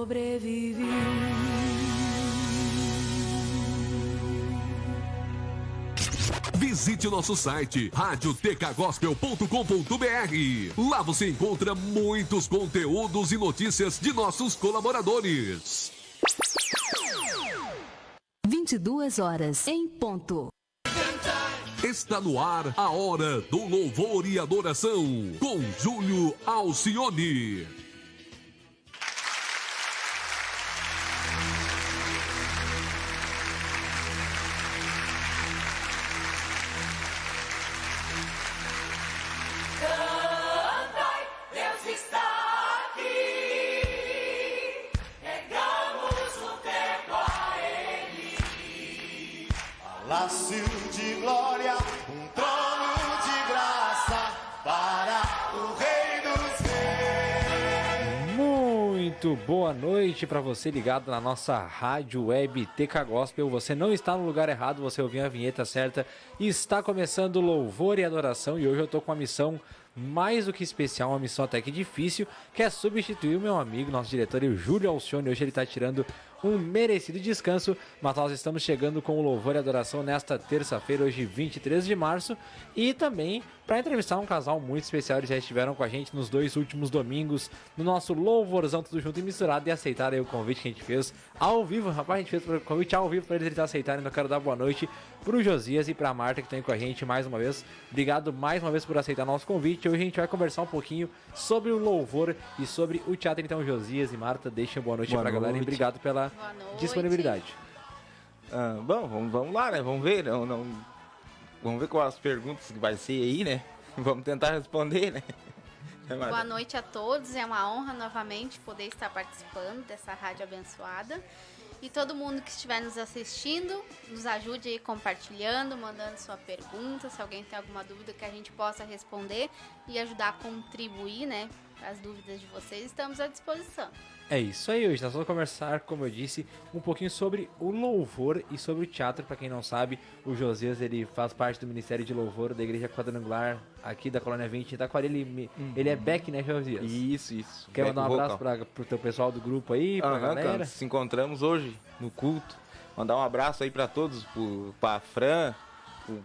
sobrevivi. Visite o nosso site radiotecgospel.com.br. Lá você encontra muitos conteúdos e notícias de nossos colaboradores. 22 horas em ponto. Está no ar a Hora do Louvor e Adoração, com Júlio Alcione. Palácio de glória, um trono de graça para o Rei dos Reis. Muito boa noite para você ligado na nossa rádio web TK Gospel. Você não está no lugar errado, você ouviu a vinheta certa. Está começando Louvor e Adoração e hoje eu tô com uma missão mais do que especial, uma missão até que difícil, que é substituir o meu amigo, nosso diretor, o Júlio Alcione. Hoje ele está tirando um merecido descanso, mas nós estamos chegando com o Louvor e Adoração nesta terça-feira, hoje 23 de março, e também para entrevistar um casal muito especial. Eles já estiveram com a gente nos 2 últimos domingos, no nosso Louvorzão Tudo Junto e Misturado, e aceitaram aí o convite que a gente fez ao vivo. Rapaz, a gente fez o convite ao vivo para eles aceitarem. Então eu quero dar boa noite pro Josias e pra Marta que estão aí com a gente mais uma vez. Obrigado mais uma vez por aceitar nosso convite. Hoje a gente vai conversar um pouquinho sobre o louvor e sobre o teatro. Então, Josias e Marta, deixem boa noite pra galera e obrigado pela disponibilidade. Bom, vamos lá, né? Vamos ver. Vamos ver quais as perguntas que vai ser aí, né? Vamos tentar responder, né? Boa noite a todos. É uma honra novamente poder estar participando dessa rádio abençoada. E todo mundo que estiver nos assistindo, nos ajude aí compartilhando, mandando sua pergunta, se alguém tem alguma dúvida que a gente possa responder e ajudar a contribuir, né, as dúvidas de vocês, estamos à disposição. É isso aí, hoje nós vamos conversar, como eu disse, um pouquinho sobre o louvor e sobre o teatro. Para quem não sabe, o Josias, ele faz parte do Ministério de Louvor da Igreja Quadrangular aqui da Colônia 20 de Itaquari. Ele é back, né, Josias? Isso. Quer mandar um abraço pro teu pessoal do grupo aí, pra galera? Cara, se encontramos hoje no culto. Mandar um abraço aí pra todos, pra Fran,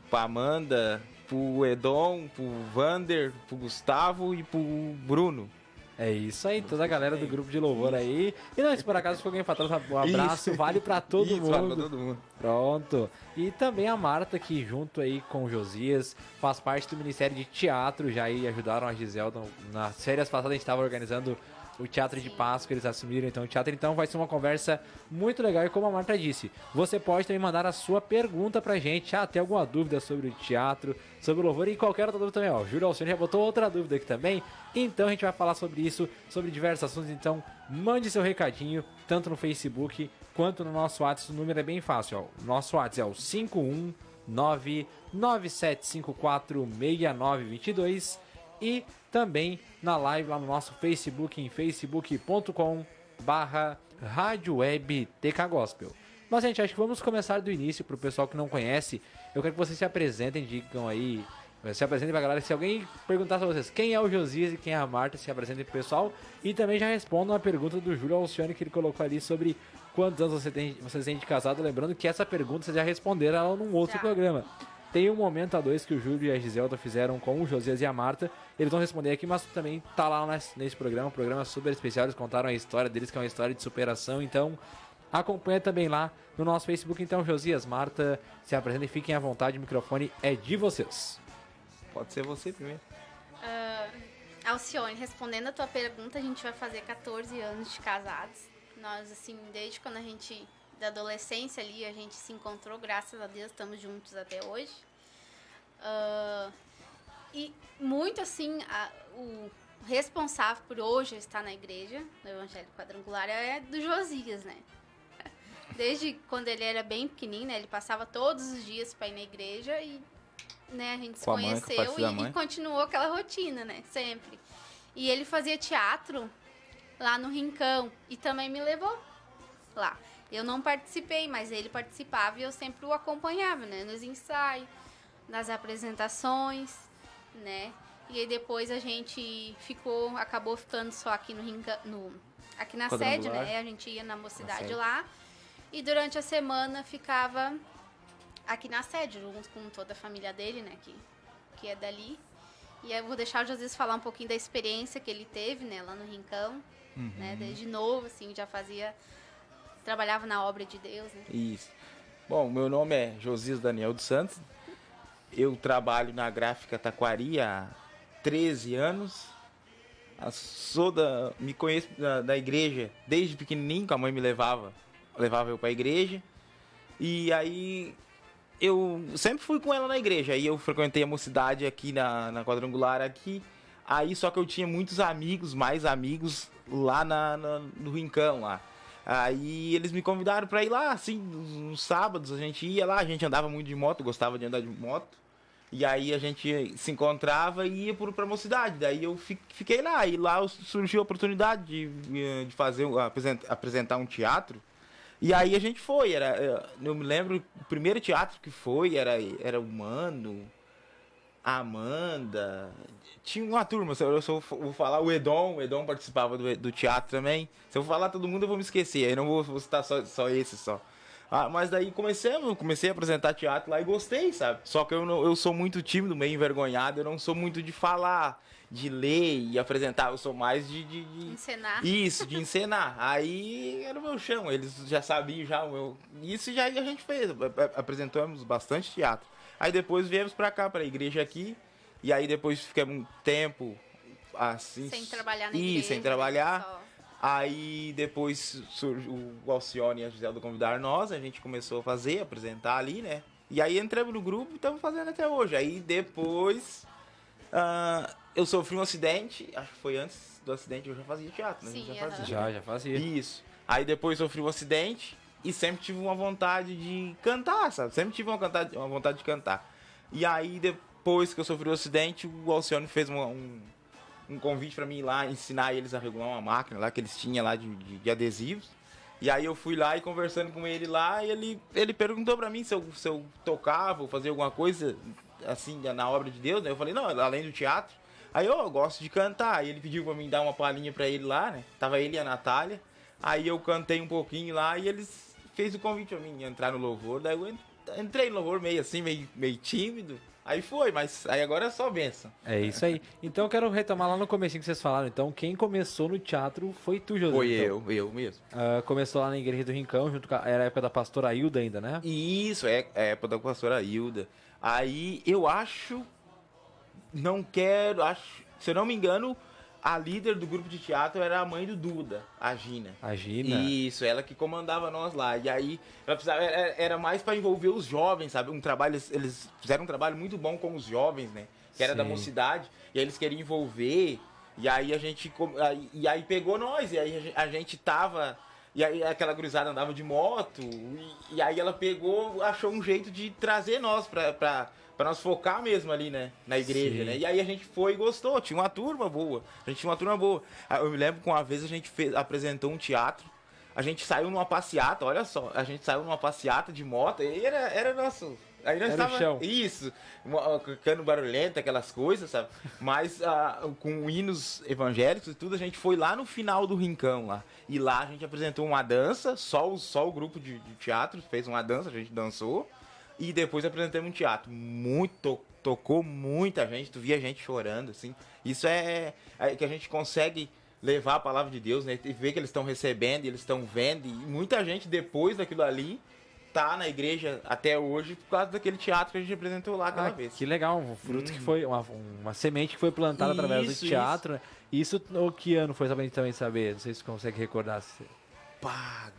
pra Amanda, pro Edom, pro Vander, pro Gustavo e pro Bruno. É isso aí, toda a galera do grupo de louvor aí. E não, se por acaso for alguém pra trás, um abraço, isso. Vale pra todo mundo. Vale pra todo mundo. Pronto. E também a Marta, que junto aí com o Josias, faz parte do Ministério de Teatro, já aí ajudaram a Giselda. Nas férias passadas a gente estava organizando o Teatro de Páscoa, eles assumiram então o teatro. Então vai ser uma conversa muito legal. E como a Marta disse, você pode também mandar a sua pergunta pra gente. Tem alguma dúvida sobre o teatro, sobre o louvor e qualquer outra dúvida também. O Júlio Alcione já botou outra dúvida aqui também. Então a gente vai falar sobre isso, sobre diversos assuntos. Então mande seu recadinho, tanto no Facebook quanto no nosso WhatsApp. O número é bem fácil. O nosso WhatsApp é o 51997546922. E também na live lá no nosso Facebook, em facebook.com/Rádio Web TK Gospel. Mas, gente, acho que vamos começar do início. Pro pessoal que não conhece, eu quero que vocês se apresentem, digam aí, se apresentem pra galera. Se alguém perguntar pra vocês quem é o Josias e quem é a Marta, se apresentem pro pessoal. E também já respondam a pergunta do Júlio Alcione, que ele colocou ali sobre quantos anos vocês têm de casado. Lembrando que essa pergunta vocês já responderam ela num outro programa. Tem um momento a dois que o Júlio e a Giselda fizeram com o Josias e a Marta. Eles vão responder aqui, mas também tá lá nesse programa. Um programa super especial. Eles contaram a história deles, que é uma história de superação. Então, acompanha também lá no nosso Facebook. Então, Josias, Marta, se apresentem e fiquem à vontade. O microfone é de vocês. Pode ser você primeiro. Alcione, respondendo a tua pergunta, a gente vai fazer 14 anos de casados. Nós, assim, desde quando a gente... da adolescência ali, a gente se encontrou, graças a Deus, estamos juntos até hoje. E muito assim, o responsável por hoje estar na igreja, no Evangelho Quadrangular, é do Josias, né? Desde quando ele era bem pequenininho, né? Ele passava todos os dias para ir na igreja e, né, a gente se conheceu e continuou aquela rotina, né? Sempre. E ele fazia teatro lá no Rincão e também me levou lá. Eu não participei, mas ele participava e eu sempre o acompanhava, né? Nos ensaios, nas apresentações, né? E aí depois a gente acabou ficando só aqui no aqui na Quadrangular. sede, né? A gente ia na mocidade sede. lá. E durante a semana ficava aqui na sede, junto com toda a família dele, né? Que é dali. E aí eu vou deixar o Josias falar um pouquinho da experiência que ele teve, né? Lá no Rincão. Né? Desde novo, assim, já trabalhava na obra de Deus, né? Isso. Bom, meu nome é Josias Daniel dos Santos. Eu trabalho na Gráfica Taquari há 13 anos. Me conheço da igreja desde pequenininho, que a mãe me levava eu para a igreja. E aí eu sempre fui com ela na igreja. Aí eu frequentei a mocidade aqui na Quadrangular aqui. Aí só que eu tinha muitos amigos, mais amigos lá no Rincão lá. Aí eles me convidaram para ir lá, assim, nos sábados a gente ia lá, a gente andava muito de moto, gostava de andar de moto. E aí a gente se encontrava e ia pra mocidade. Daí eu fiquei lá, e lá surgiu a oportunidade de apresentar um teatro. E aí a gente foi, eu me lembro, o primeiro teatro que foi era o Mano, a Amanda, tinha uma turma, se eu vou falar, o Edom participava do teatro também. Se eu falar todo mundo eu vou me esquecer, aí não vou citar só esse só. Mas daí comecei a apresentar teatro lá e gostei, sabe? Só que eu sou muito tímido, meio envergonhado, eu não sou muito de falar, de ler e apresentar, eu sou mais de Encenar. Isso, de encenar. Aí era o meu chão, eles já sabiam já o meu... Isso já a gente fez, apresentamos bastante teatro. Aí depois viemos pra cá, pra igreja aqui, e aí depois ficamos um tempo assim... Sem trabalhar na igreja. Sem trabalhar. Só. Aí depois o Alcione e a Gisela convidaram nós, a gente começou a apresentar ali, né? E aí entramos no grupo e estamos fazendo até hoje. Aí depois eu sofri um acidente, acho que foi antes do acidente, eu já fazia teatro, né? Sim, Já fazia. Isso. Aí depois sofri um acidente e sempre tive uma vontade de cantar, sabe? Sempre tive uma vontade de cantar. E aí depois que eu sofri o acidente, o Alcione fez um convite pra mim ir lá ensinar eles a regular uma máquina lá que eles tinham lá de adesivos. E aí eu fui lá e conversando com ele lá, e ele perguntou pra mim se eu tocava ou fazia alguma coisa assim na obra de Deus, né? Eu falei, não, além do teatro. Aí eu gosto de cantar. E ele pediu pra mim dar uma palhinha pra ele lá, né? Tava ele e a Natália. Aí eu cantei um pouquinho lá e eles fez o convite pra mim entrar no louvor. Daí eu entrei no louvor meio assim, meio tímido. Aí foi, mas aí agora é só bênção. É isso aí. Então eu quero retomar lá no comecinho que vocês falaram. Então quem começou no teatro foi tu, José. Foi então. eu mesmo. Começou lá na igreja do Rincão, era a época da pastora Hilda ainda, né? Isso, é época da pastora Hilda. Aí eu acho, se eu não me engano, a líder do grupo de teatro era a mãe do Duda, a Gina. A Gina. Isso, ela que comandava nós lá. E aí, ela precisava, era mais para envolver os jovens, sabe? Eles fizeram um trabalho muito bom com os jovens, né? Que era da Sim. mocidade. E aí eles queriam envolver. E aí e aí pegou nós. E aí a gente tava... E aí aquela gurizada andava de moto. E aí ela achou um jeito de trazer nós pra nós focar mesmo ali, né? Na igreja, Sim. né? E aí a gente foi e gostou. Tinha uma turma boa. Eu me lembro que uma vez a gente apresentou um teatro. A gente saiu numa passeata, olha só. A gente saiu numa passeata de moto. E era nosso... Aí nós Era o chão. Isso, cano barulhento, aquelas coisas, sabe? Mas com hinos evangélicos e tudo, a gente foi lá no final do Rincão lá. E lá a gente apresentou uma dança, só o grupo de teatro fez uma dança, a gente dançou. E depois apresentamos um teatro. Tocou muita gente, tu via gente chorando, assim. Isso é que a gente consegue levar a palavra de Deus, né? E ver que eles estão recebendo, eles estão vendo. E muita gente depois daquilo ali tá na igreja até hoje por causa daquele teatro que a gente apresentou lá aquela vez. Que legal, um fruto que foi, uma semente que foi plantada através do teatro. Isso no que ano foi, pra gente também saber? Não sei se você consegue recordar. Pá,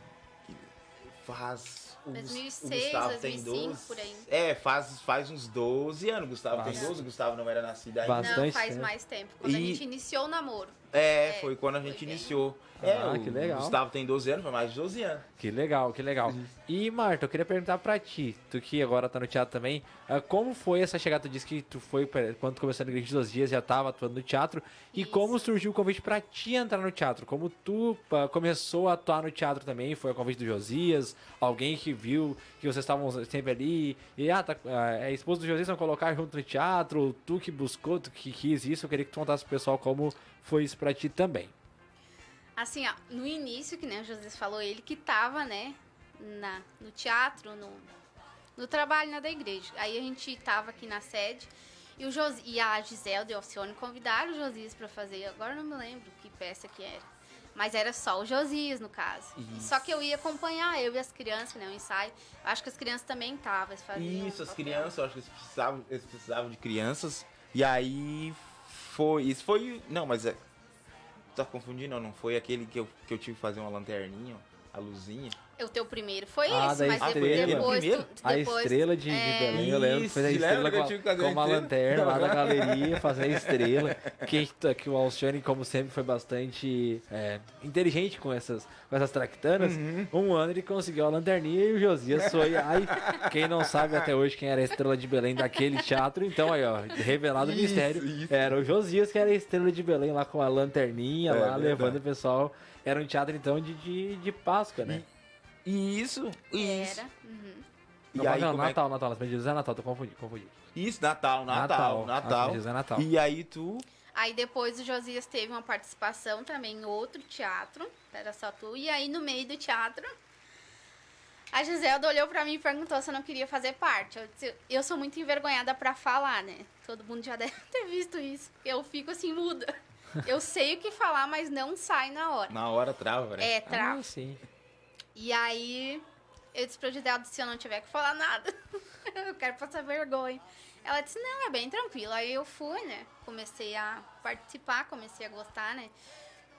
faz... O 2006, Gustavo 2005, tem 12. por aí. Faz uns 12 anos. Gustavo tem 12, o Gustavo não era nascido ainda. Bastante Não, faz tempo. mais tempo. Quando a E- gente iniciou o namoro. Foi quando a gente foi bem. iniciou. Que legal. O Gustavo tem 12 anos, foi mais de 12 anos. Que legal, que legal. E, Marta, eu queria perguntar pra ti, tu que agora tá no teatro também, como foi essa chegada? Tu disse que tu foi, quando tu começou na Igreja de 2 Dias, já tava atuando no teatro. E Isso. como surgiu o convite pra ti entrar no teatro? Como tu começou a atuar no teatro também? Foi o convite do Josias? Alguém que viu que vocês estavam sempre ali? E, é esposa do Josias, vão colocar junto no teatro? Ou tu que buscou, tu que quis isso? Eu queria que tu contasse pro pessoal como foi isso pra ti também. Assim, ó, no início, que nem o José falou, ele que tava, né, no teatro, no trabalho, né, da igreja. Aí a gente tava aqui na sede e a Giselda e o Alcione convidaram o Josias pra fazer, agora eu não me lembro que peça que era. Mas era só o Josias, no caso. Só que eu ia acompanhar, eu e as crianças, né, o ensaio. Eu acho que as crianças também estavam, eles faziam. Isso, as crianças, eu acho que eles precisavam de crianças. E aí foi. Isso foi. Não, mas tá confundindo, não foi aquele que eu tive que fazer uma lanterninha, a luzinha. O teu primeiro foi Ah, esse, da mas estrela. depois, Primeiro? A estrela de Belém, eu lembro que fez a Isso, estrela lembra que eu tive que fazer com a uma estrela? lanterna lá na galeria, fazer a estrela. Que o Alcione, como sempre, foi bastante inteligente com essas traquitanas. Um ano ele conseguiu a lanterninha e o Josias foi. Aí, quem não sabe até hoje quem era a estrela de Belém daquele teatro, então aí, ó, revelado o mistério. Era o Josias que era a estrela de Belém lá com a lanterninha lá, verdade. levando o pessoal. Era um teatro, então, de Páscoa, né? Isso. Era. E aí, como é... Natal, as medidas é Natal, tô confundindo. Isso, Natal. As medidas é Natal. E aí tu... Aí depois o Josias teve uma participação também em outro teatro, era só tu. E aí no meio do teatro, a Giselda olhou pra mim e perguntou se eu não queria fazer parte. Eu disse, eu sou muito envergonhada pra falar, né? Todo mundo já deve ter visto isso. Eu fico assim, muda. Eu sei o que falar, mas não sai na hora. Na hora trava, né? É, trava. Ah, sim. E aí, eu disse pra Giselda, se eu não tiver que falar nada, eu quero passar vergonha. Ela disse, não, é bem tranquilo. Aí eu fui, né? Comecei a participar, comecei a gostar, né?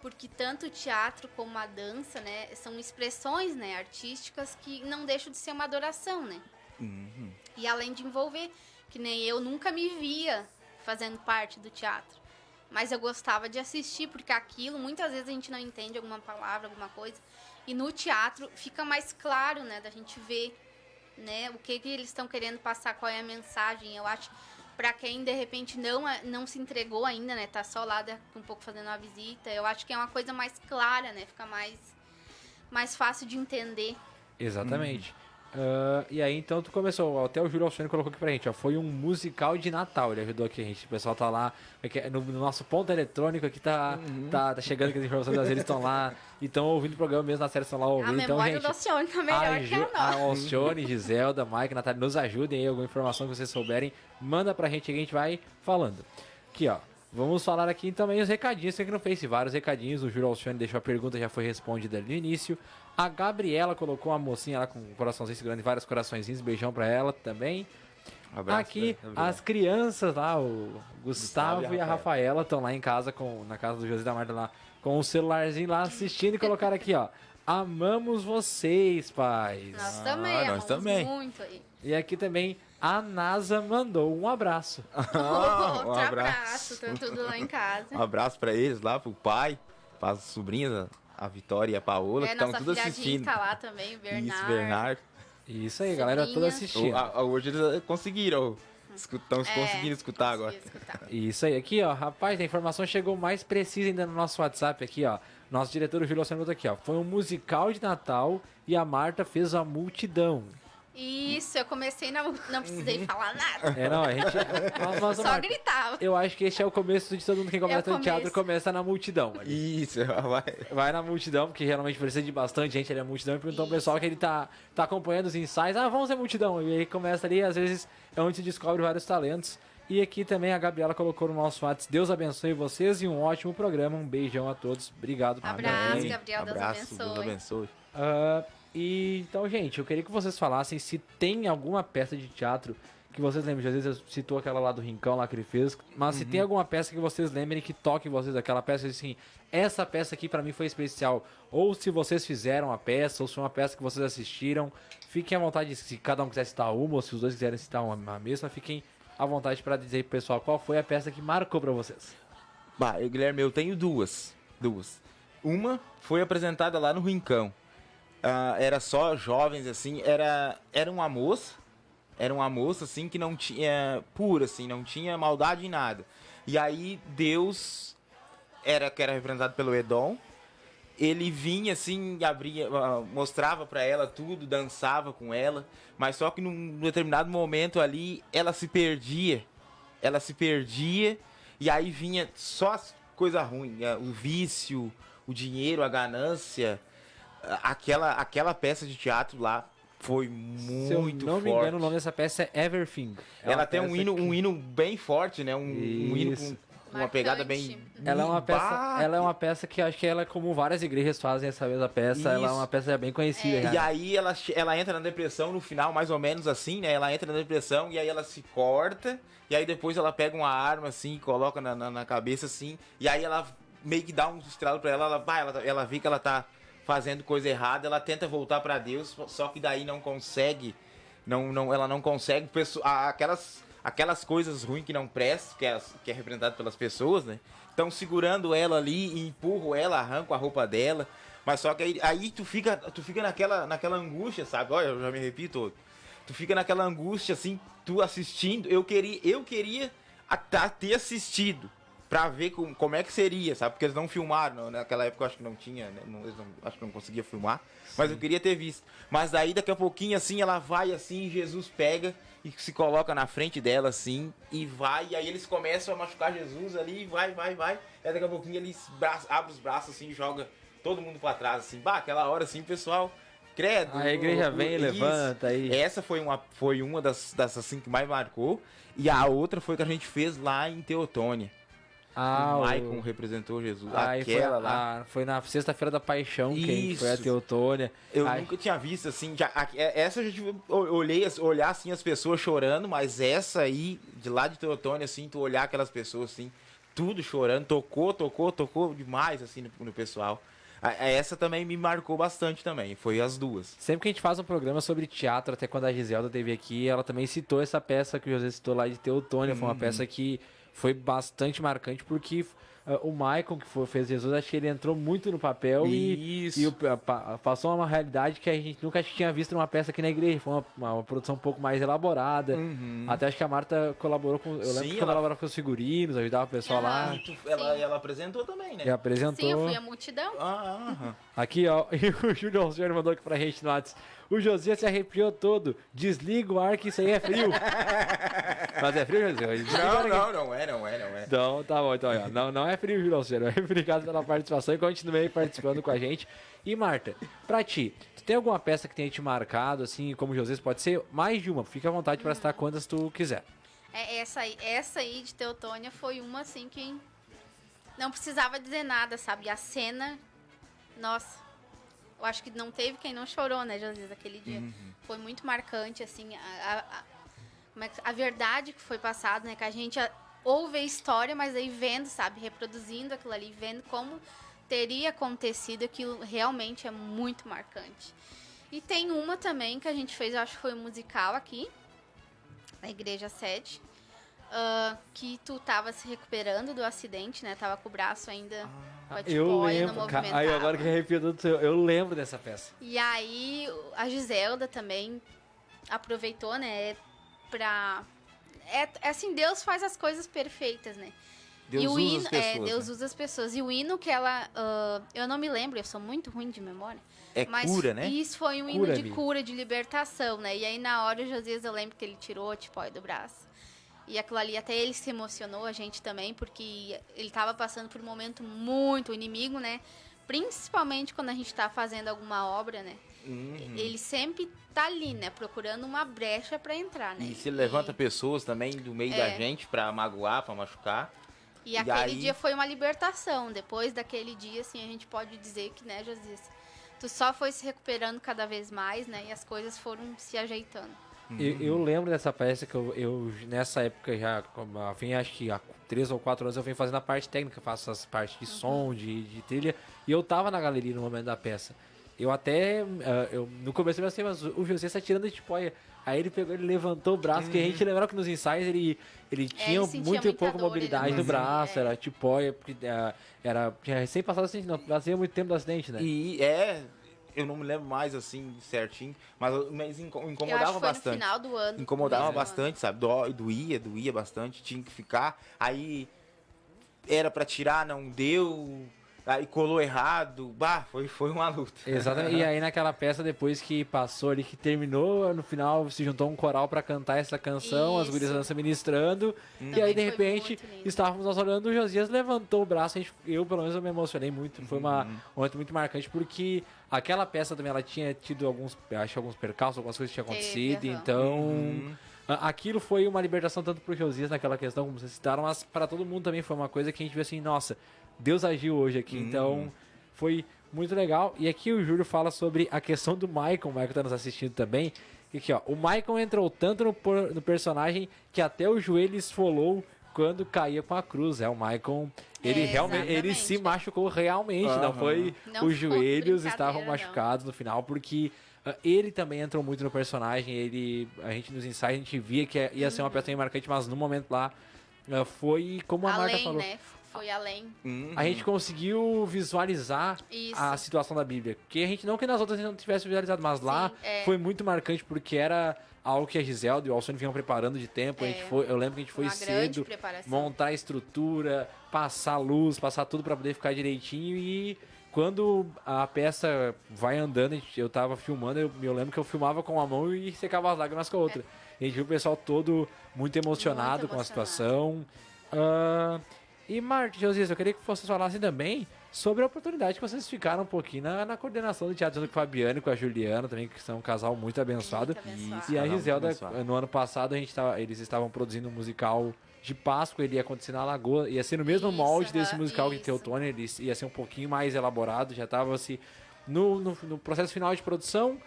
Porque tanto o teatro como a dança, né? São expressões, né? Artísticas que não deixam de ser uma adoração, né? E além de envolver, que nem eu nunca me via fazendo parte do teatro. Mas eu gostava de assistir, porque aquilo, muitas vezes a gente não entende alguma palavra, alguma coisa. E no teatro fica mais claro, né, da gente ver, né, o que eles estão querendo passar, qual é a mensagem. Eu acho, para quem de repente não se entregou ainda, né, tá só lá um pouco fazendo uma visita, eu acho que é uma coisa mais clara, né, fica mais fácil de entender. Exatamente. E aí, então, tu começou, até o Júlio Alcione colocou aqui pra gente, ó, foi um musical de Natal, ele ajudou aqui a gente, o pessoal tá lá, no nosso ponto eletrônico aqui tá chegando aqui as informações, eles estão lá, e estão ouvindo o programa mesmo na série, estão lá ouvindo, A então, memória gente, do Alcione tá melhor que a nossa. A Alcione, Giselda, Mike, Natália, nos ajudem aí, alguma informação que vocês souberem, manda pra gente que a gente vai falando. Aqui, ó. Vamos falar aqui também os recadinhos, tem aqui no Face vários recadinhos, o Júlio Alcione deixou a pergunta, já foi respondida ali no início. A Gabriela colocou uma mocinha lá com um coraçãozinho segurando e vários coraçõezinhos, beijão pra ela também. Um abraço, Aqui, Gabriela. as crianças lá, o Gustavo e a Rafaela. Rafaela estão lá em casa, na casa do José e da Marta lá, com o celularzinho lá assistindo e colocaram aqui, ó. Amamos vocês, pais. Nós também, nós amamos também. muito aí. E aqui também a NASA mandou um abraço. Outro um abraço, tá tudo lá em casa. Um abraço pra eles lá, pro pai, pras sobrinhas, a Vitória e a Paola, que estão Nossa tudo filhadinha assistindo. tá lá também, o Bernardo. Isso, Bernardo. Isso aí, galera toda Sobrinhas. assistindo. Hoje eles conseguiram. Estão conseguindo escutar agora. consegui escutar. Isso aí, aqui, ó, rapaz, a informação chegou mais precisa ainda no nosso WhatsApp aqui, ó. Nosso diretor, o Júlio Alcione, botou aqui, ó. Foi um musical de Natal e a Marta fez a multidão. Isso, eu comecei não precisei falar nada. Não, a gente... Nossa, Só Marta, gritava. eu acho que esse é o começo de todo mundo que começa É o no teatro, começo. começa na multidão. Ali. Isso, vai. Vai na multidão, porque geralmente precisa de bastante gente ali na multidão, e perguntou ao Isso. pessoal que ele tá acompanhando os ensaios, vamos ser multidão. E aí começa ali, às vezes é onde se descobre vários talentos. E aqui também a Gabriela colocou no nosso WhatsApp, Deus abençoe vocês e um ótimo programa, um beijão a todos, obrigado. Abraço, Amém. Gabriel, Deus Abraço, Deus abençoe. abençoe. E então, gente, eu queria que vocês falassem se tem alguma peça de teatro que vocês lembram. Às vezes eu citou aquela lá do Rincão lá que ele fez, mas se tem alguma peça que vocês lembrem que toque vocês aquela peça, assim, essa peça aqui pra mim foi especial. Ou se vocês fizeram a peça, ou se foi uma peça que vocês assistiram, fiquem à vontade, se cada um quiser citar uma, ou se os dois quiserem citar uma mesma, fiquem à vontade pra dizer pro pessoal qual foi a peça que marcou pra vocês. Bah, Guilherme, eu tenho duas. Uma foi apresentada lá no Rincão. Era só jovens, assim, era uma moça, assim, que não tinha, pura, assim, não tinha maldade em nada. E aí, Deus, que era representado pelo Edom, ele vinha, assim, abria, mostrava pra ela tudo, dançava com ela, mas só que num determinado momento ali, ela se perdia, e aí vinha só as coisas ruins, o vício, o dinheiro, a ganância. Aquela peça de teatro lá foi muito Se eu não me forte. engano, o nome dessa peça é Everything. É Ela uma tem um peça hino bem forte, né? Um hino Isso. com uma pegada Marcante. bem... Ela é uma peça, Bah! ela é uma peça que acho que ela, como várias igrejas fazem essa mesma peça, ela é Isso. uma peça bem conhecida. E aí ela entra na depressão no final, mais ou menos assim, né? Ela entra na depressão e aí ela se corta. E aí depois ela pega uma arma assim, coloca na cabeça assim. E aí ela meio que dá um estralo pra ela. Ela vê que ela tá fazendo coisa errada. Ela tenta voltar pra Deus, só que daí não consegue. Ela não consegue. Aquelas coisas ruins que não prestam, que é representado pelas pessoas, né? Estão segurando ela ali e empurram ela, arrancam a roupa dela. Mas só que aí tu fica naquela angústia, sabe? Olha, eu já me repito todo. Tu fica naquela angústia, assim, tu assistindo. Eu queria ter assistido pra ver como é que seria, sabe? Porque eles não filmaram. Naquela época eu acho que não tinha, né? Acho que não conseguia filmar. Mas eu queria ter visto. Mas daí, daqui a pouquinho, assim, ela vai assim, Jesus pega e se coloca na frente dela, assim, e vai. E aí eles começam a machucar Jesus ali, e vai. E daqui a pouquinho eles abrem os braços, assim, e joga todo mundo pra trás, assim. Bah, aquela hora, assim, o pessoal... Credo. A igreja vem e levanta aí. Essa foi uma das assim que mais marcou. E a outra foi que a gente fez lá em Teotônia. O Maicon representou Jesus. Aquela lá. Foi na sexta-feira da Paixão que a gente foi a Isso. Teotônia. Eu nunca tinha visto assim. Essa a gente olhar assim as pessoas chorando, mas essa aí, de lá de Teotônia, assim, tu olhar aquelas pessoas assim, tudo chorando, tocou demais assim no pessoal. Essa também me marcou bastante também, foi as duas. Sempre que a gente faz um programa sobre teatro, até quando a Giselda esteve aqui, ela também citou essa peça que o José citou lá de Teotônia. Foi uma peça que foi bastante marcante, porque o Maicon, que fez Jesus, acho que ele entrou muito no papel e passou uma realidade que a gente nunca tinha visto numa peça aqui na igreja. Foi uma produção um pouco mais elaborada. Até acho que a Marta colaborou com... Eu lembro que ela colaborava com os figurinos, ajudava o pessoal lá. Ela apresentou também, né? E apresentou. Sim, eu fui a multidão. Aqui, ó, e o Júlio Alcione mandou aqui pra gente no WhatsApp. O Josias se arrepiou todo. Desliga o ar que isso aí é frio. Mas é frio, Josias? Não é. Então, tá bom. Então, ó, não é frio, Júlio Alcione. Obrigado pela participação e continue aí participando com a gente. E, Marta, pra ti, tu tem alguma peça que tenha te marcado, assim, como o Josias? Pode ser mais de uma. Fica à vontade pra citar quantas tu quiser. Essa aí de Teotônia foi uma, assim, que não precisava dizer nada, sabe? A cena, nossa, eu acho que não teve quem não chorou, né, Josias, aquele dia. Foi muito marcante, assim, a verdade que foi passada, né, que a gente ouve a história, mas aí vendo, sabe, reproduzindo aquilo ali, vendo como teria acontecido, aquilo realmente é muito marcante. E tem uma também que a gente fez, eu acho que foi um musical aqui, na Igreja Sede, que tu tava se recuperando do acidente, né? Tava com o braço ainda de Eu boia, não lembro, movimentava. aí agora que arrepiou tudo, eu lembro dessa peça. E aí a Giselda também aproveitou, né? Pra... É assim, Deus faz as coisas perfeitas, né? Deus e o usa hino, as pessoas, Deus né? usa as pessoas. E o hino que ela... eu não me lembro, eu sou muito ruim de memória. É Mas cura, né? isso foi um hino Cura, de amigo. cura, de libertação, né? E aí na hora o Josias, eu lembro que ele tirou o tipóia do braço. E aquilo ali, até ele se emocionou, a gente também, porque ele tava passando por um momento muito inimigo, né? Principalmente quando a gente tá fazendo alguma obra, né? Ele sempre tá ali, né? Procurando uma brecha pra entrar, né? E se levanta pessoas também do meio da gente pra magoar, pra machucar. E aquele dia foi uma libertação. Depois daquele dia, assim, a gente pode dizer que, né, Josias, tu só foi se recuperando cada vez mais, né? E as coisas foram se ajeitando. Eu lembro dessa peça que eu nessa época já, acho que há 3 ou 4 anos eu venho fazendo a parte técnica, faço as partes de som, de trilha, e eu tava na galeria no momento da peça. Eu até, no começo eu pensei, mas o José está tirando de tipóia. Aí ele pegou, ele levantou o braço, que a gente lembrava que nos ensaios ele tinha ele sentia muito muita pouca dor, mobilidade ele no não braço, conseguia, era tipóia, porque tinha recém passado acidente, não fazia muito tempo do acidente, né? Eu não me lembro mais assim certinho, mas Eu acho incomodava que foi bastante. no final do ano. Incomodava começo do bastante, sabe? Doía bastante, tinha que ficar. Aí era pra tirar, não deu. aí colou errado, foi uma luta. Exatamente. E aí naquela peça, depois que passou ali, que terminou, no final se juntou um coral pra cantar essa canção, as Isso. gurias dançam ministrando, e Também aí de foi repente muito lindo. estávamos nós olhando, o Josias levantou o braço, eu pelo menos eu me emocionei muito, foi um momento muito marcante, porque aquela peça também, ela tinha tido alguns percalços, algumas coisas que tinham acontecido, Teve, aham. então... Aquilo foi uma libertação tanto pro Josias naquela questão, como vocês citaram, mas para todo mundo também foi uma coisa que a gente viu assim, nossa, Deus agiu hoje aqui, então foi muito legal. E aqui o Júlio fala sobre a questão do Michael, o Michael tá nos assistindo também. E aqui, ó, o Michael entrou tanto no personagem que até o joelho esfolou quando caía com a cruz. O Michael, ele realmente, ele se exatamente. machucou realmente, não foi Não os foi joelhos brincadeira, estavam não. machucados no final, porque ele também entrou muito no personagem, a gente nos ensaios, a gente via que ia ser uma peça bem marcante, mas no momento lá foi como a Marta Além, falou. né? Foi além. A gente conseguiu visualizar Isso. a situação da Bíblia. Que a gente não que nas outras a gente não tivesse visualizado, mas lá é. foi muito marcante porque era algo que a Giselda e o Alcione vinham preparando de tempo. A gente foi, eu lembro que a gente foi Uma grande cedo preparação. montar a estrutura, passar luz, passar tudo para poder ficar direitinho. E quando a peça vai andando, eu tava filmando, eu lembro que eu filmava com uma mão e secava as lágrimas com a outra. A gente viu o pessoal todo muito emocionado com a situação. E Marta, Josias, eu queria que vocês falassem também sobre a oportunidade que vocês ficaram um pouquinho na coordenação do teatro junto com o Fabiano e com a Juliana também, que são um casal muito abençoado. Muito abençoado. E a Muito Giselda, abençoado. no ano passado, eles estavam produzindo um musical de Páscoa, ele ia acontecer na Lagoa, ia ser no mesmo Isso, molde desse aham, musical que isso. Teotônio, ele ia ser um pouquinho mais elaborado, já estava assim, no processo final de produção,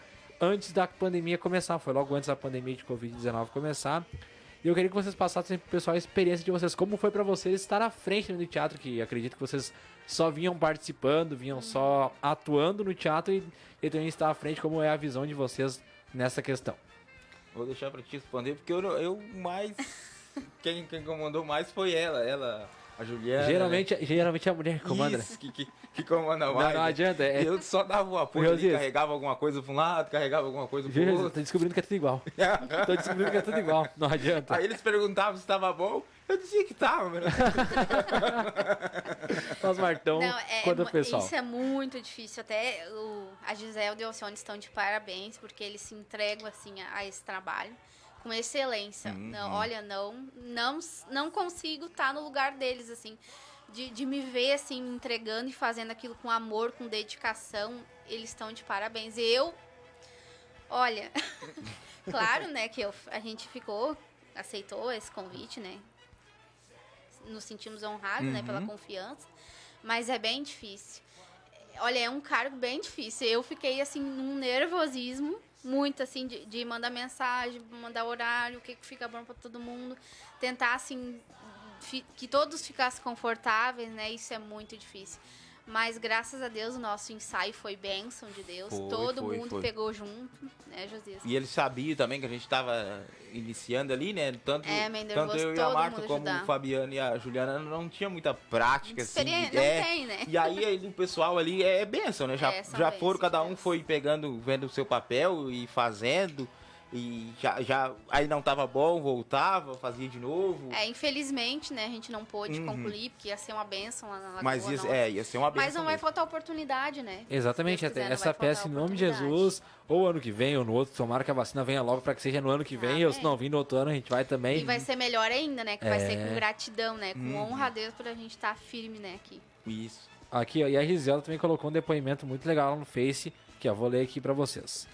antes da pandemia começar, foi logo antes da pandemia de Covid-19 começar. E eu queria que vocês passassem pro pessoal a experiência de vocês, como foi pra vocês estar à frente do teatro, que acredito que vocês só vinham participando, vinham só atuando no teatro e também estar à frente, como é a visão de vocês nessa questão. Vou deixar pra te responder, porque eu mais... Quem comandou mais foi ela, a Juliana. Geralmente é a mulher que comanda, né? Isso, que comanda mais. Não adianta, Eu só dava o apoio ali, Josias. carregava alguma coisa pra um lado, carregava alguma coisa pro Júlio, outro. tô descobrindo que é tudo igual. Tô descobrindo que é tudo igual, não adianta. Aí eles perguntavam se estava bom, eu dizia que tava, né? Mas Martão, quanto ao pessoal. Isso é muito difícil. Até a Giselda e o Alcione estão de parabéns, porque eles se entregam assim a esse trabalho com excelência. Não, olha, não consigo estar no lugar deles, assim, de me ver assim, me entregando e fazendo aquilo com amor, com dedicação. Eles estão de parabéns. Olha, claro, né, que a gente aceitou esse convite, né? Nos sentimos honrados, né, pela confiança, mas é bem difícil. Olha, é um cargo bem difícil. Eu fiquei, assim, num nervosismo, muito, assim, de mandar mensagem, mandar horário, o que fica bom para todo mundo, tentar, assim, que todos ficassem confortáveis, né, isso é muito difícil. Mas, graças a Deus, o nosso ensaio foi bênção de Deus. Todo mundo pegou junto, né, Josias? E eles sabiam também que a gente estava iniciando ali, né? Tanto meio nervoso, tanto eu e a todo Marta mundo como ajudar. o Fabiano e a Juliana não tinha muita prática, assim. Experiência, não tem, né? E aí o pessoal ali é bênção, né? Já São foram, bênçãos cada de um Deus. foi vendo o seu papel e fazendo. E já aí não tava bom, voltava, fazia de novo. Infelizmente, né, a gente não pôde concluir, porque ia ser uma bênção lá na Lagoa. Mas ia ser uma bênção. Mas não vai mesmo. faltar oportunidade, né? Exatamente, Se Deus quiser, até não essa vai faltar peça, em nome de oportunidade. Jesus, ou ano que vem, ou no outro, tomara que a vacina venha logo para que seja no ano que vem, ou se Amém. não vir no outro ano, a gente vai também. E vai ser melhor ainda, né? Que vai ser com gratidão, né? Com honra a Deus por a gente estar firme, né, aqui. Isso. Aqui, ó, e a Giselda também colocou um depoimento muito legal lá no Face, que eu vou ler aqui para vocês.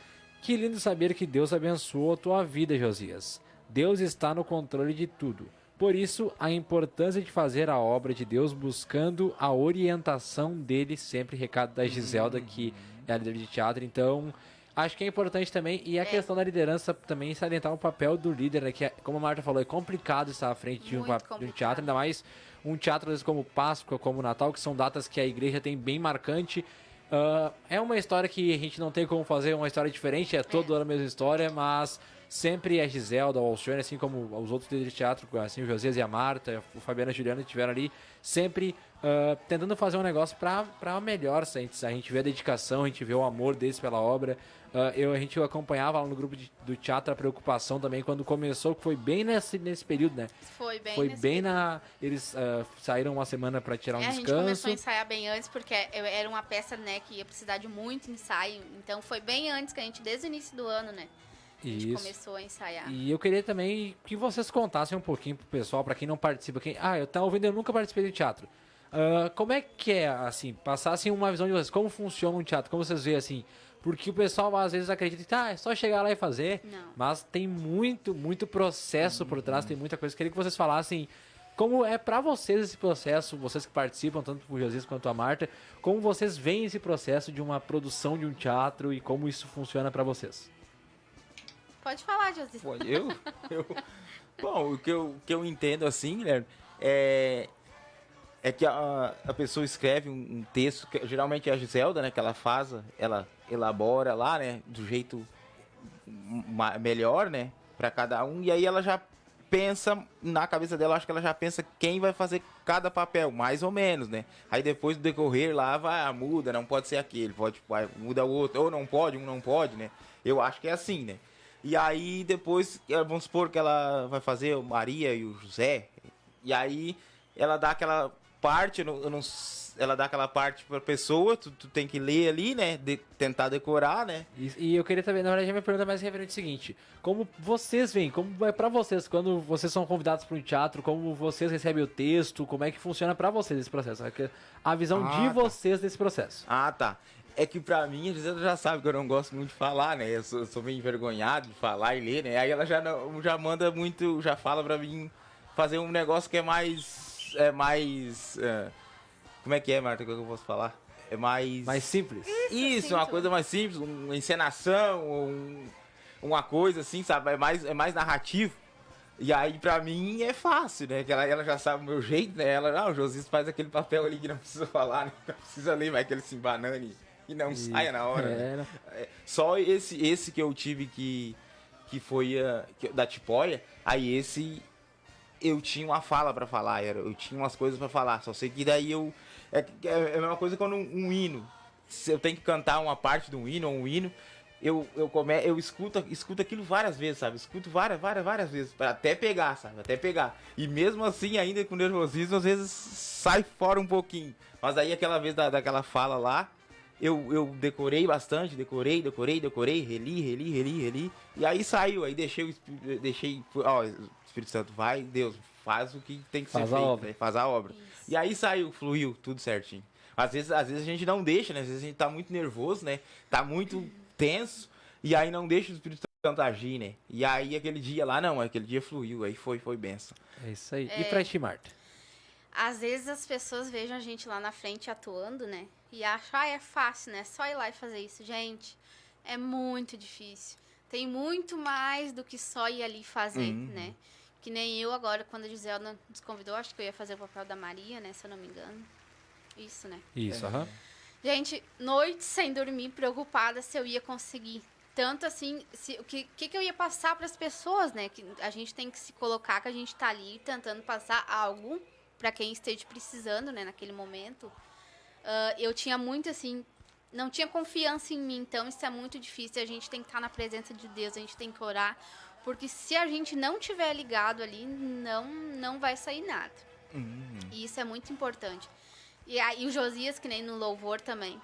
Que lindo saber que Deus abençoou a tua vida, Josias. Deus está no controle de tudo. Por isso, a importância de fazer a obra de Deus buscando a orientação dele, sempre recado da Giselda, que é a líder de teatro. Então, acho que é importante também, e a questão da liderança também salientar o papel do líder, né, que, como a Marta falou, é complicado estar à frente de um teatro, ainda mais um teatro às vezes como Páscoa, como Natal, que são datas que a igreja tem bem marcante. É uma história que a gente não tem como fazer uma história diferente, é todo ano a mesma história, mas sempre a Giselda, o Alcione, assim como os outros líderes de teatro, assim, o Josias e a Marta, o Fabiano e a Juliana estiveram ali, sempre tentando fazer um negócio para melhor. A gente vê a dedicação, a gente vê o amor deles pela obra. A gente acompanhava lá no grupo do teatro a preocupação também quando começou, que foi bem nesse período, né? Foi bem Foi nesse bem período. Eles saíram uma semana para tirar um A gente descanso. começou a ensaiar bem antes, porque era uma peça, né, que ia precisar de muito ensaio. Então foi bem antes que a gente, desde o início do ano, né? A gente Isso. começou a ensaiar. E eu queria também que vocês contassem um pouquinho pro pessoal, para quem não participa, eu tava ouvindo, eu nunca participei de teatro. Como é que é, assim, passassem uma visão de vocês, como funciona um teatro, como vocês veem, assim, porque o pessoal às vezes acredita que é só chegar lá e fazer, Não. mas tem muito processo por trás, tem muita coisa. Queria que vocês falassem como é pra vocês esse processo, vocês que participam, tanto o Josias quanto a Marta, como vocês veem esse processo de uma produção de um teatro e como isso funciona pra vocês. Pode falar, Josi. Pô, Bom, o que eu entendo assim, Guilherme, é que a pessoa escreve um texto, que geralmente é a Giselda, né, que ela elabora lá, né, do jeito melhor, né, pra cada um, e aí ela já pensa, na cabeça dela, acho que ela já pensa quem vai fazer cada papel, mais ou menos, né, aí depois do decorrer lá, muda, não pode ser aquele, muda o outro, ou não pode, um não pode, né, eu acho que é assim, né. E aí depois, vamos supor que ela vai fazer o Maria e o José, e aí ela dá aquela parte, ela dá aquela parte pra pessoa, tu tem que ler ali, né, tentar decorar, né. E eu queria também, na verdade, a minha pergunta é mais referente ao seguinte: como vocês veem, como é pra vocês, quando vocês são convidados para um teatro, como vocês recebem o texto, como é que funciona pra vocês esse processo? A visão de vocês desse processo. Ah, tá. É que pra mim, a Gisela já sabe que eu não gosto muito de falar, né? Eu sou meio envergonhado de falar e ler, né? Aí ela já manda muito, já fala pra mim fazer um negócio que é mais... como é que é, Marta? O que eu posso falar? É mais... Mais simples. Isso, uma coisa mais simples, uma encenação, uma coisa assim, sabe? É mais narrativo. E aí, pra mim, é fácil, né? Que ela já sabe o meu jeito, né? O Josias faz aquele papel ali que não precisa falar, né? Não precisa ler, vai que ele se embanane e não saia na hora. Né? Só esse que eu tive que foi da Tipóia, aí esse eu tinha uma fala pra falar, eu tinha umas coisas pra falar, só sei que daí é a mesma coisa quando um hino, se eu tenho que cantar uma parte de um hino ou um hino, eu escuto aquilo várias vezes, sabe? Escuto várias vezes, até pegar, sabe? Até pegar. E mesmo assim, ainda com nervosismo, às vezes sai fora um pouquinho. Mas aí aquela vez daquela fala lá, eu decorei bastante, decorei, reli. E aí saiu, aí deixei, ó, Espírito Santo, vai, Deus, faz o que tem que ser feito, né? Faz a obra. Isso. E aí saiu, fluiu, tudo certinho. Às vezes a gente não deixa, né? Às vezes a gente tá muito nervoso, né? Tá muito tenso, e aí não deixa o Espírito Santo agir, né? E aí aquele dia lá, aquele dia fluiu, aí foi benção. É isso aí. E pra ti, Marta? Às vezes as pessoas vejam a gente lá na frente atuando, né? E acham, é fácil, né? Só ir lá e fazer isso. Gente, é muito difícil. Tem muito mais do que só ir ali fazer, né? Que nem eu agora, quando a Giselda nos convidou, acho que eu ia fazer o papel da Maria, né? Se eu não me engano. Isso, né? Isso, aham. Gente, noite sem dormir, preocupada se eu ia conseguir. Tanto assim, o que eu ia passar para as pessoas, né? Que a gente tem que se colocar que a gente tá ali tentando passar algo para quem esteja precisando, né? Naquele momento. Eu tinha muito, assim, não tinha confiança em mim. Então, isso é muito difícil. A gente tem que estar na presença de Deus, a gente tem que orar. Porque se a gente não tiver ligado ali, não vai sair nada. E isso é muito importante. E aí o Josias, que nem no louvor também.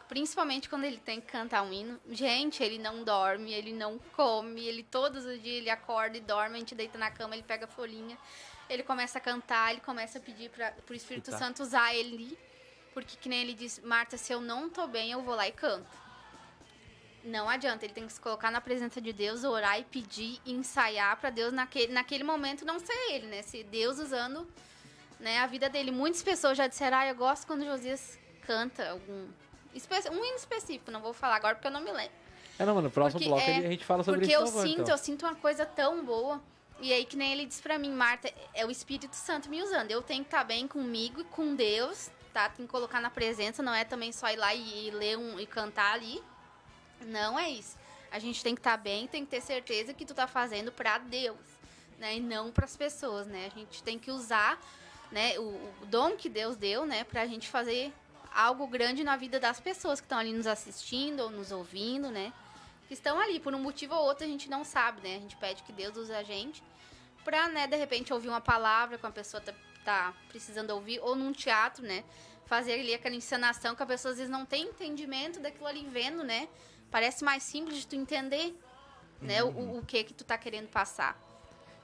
Principalmente quando ele tem que cantar um hino. Gente, ele não dorme, ele não come. Ele todos os dias ele acorda e dorme. A gente deita na cama, ele pega a folhinha. Ele começa a cantar, ele começa a pedir pro Espírito Santo usar ele. Porque que nem ele diz, Marta, se eu não tô bem, eu vou lá e canto. Não adianta, ele tem que se colocar na presença de Deus, orar e pedir e ensaiar pra Deus naquele momento não ser ele, né? Se Deus usando, né, a vida dele. Muitas pessoas já disseram, eu gosto quando o Josias canta um hino específico, não vou falar agora porque eu não me lembro. No próximo bloco a gente fala sobre isso. Porque eu sinto uma coisa tão boa. E aí que nem ele disse pra mim, Marta, é o Espírito Santo me usando. Eu tenho que estar bem comigo e com Deus, tá? Tem que colocar na presença, não é também só ir lá e ler e cantar ali. Não é isso. A gente tem que estar bem, tem que ter certeza que tu tá fazendo pra Deus, né? E não pras pessoas, né? A gente tem que usar, né, o dom que Deus deu, né, pra gente fazer algo grande na vida das pessoas que estão ali nos assistindo ou nos ouvindo, né? Que estão ali, por um motivo ou outro, a gente não sabe, né? A gente pede que Deus use a gente pra, né, de repente ouvir uma palavra que uma pessoa tá precisando ouvir, ou num teatro, né? Fazer ali aquela encenação que a pessoa às vezes não tem entendimento daquilo ali vendo, né? Parece mais simples de tu entender, né? O que tu tá querendo passar.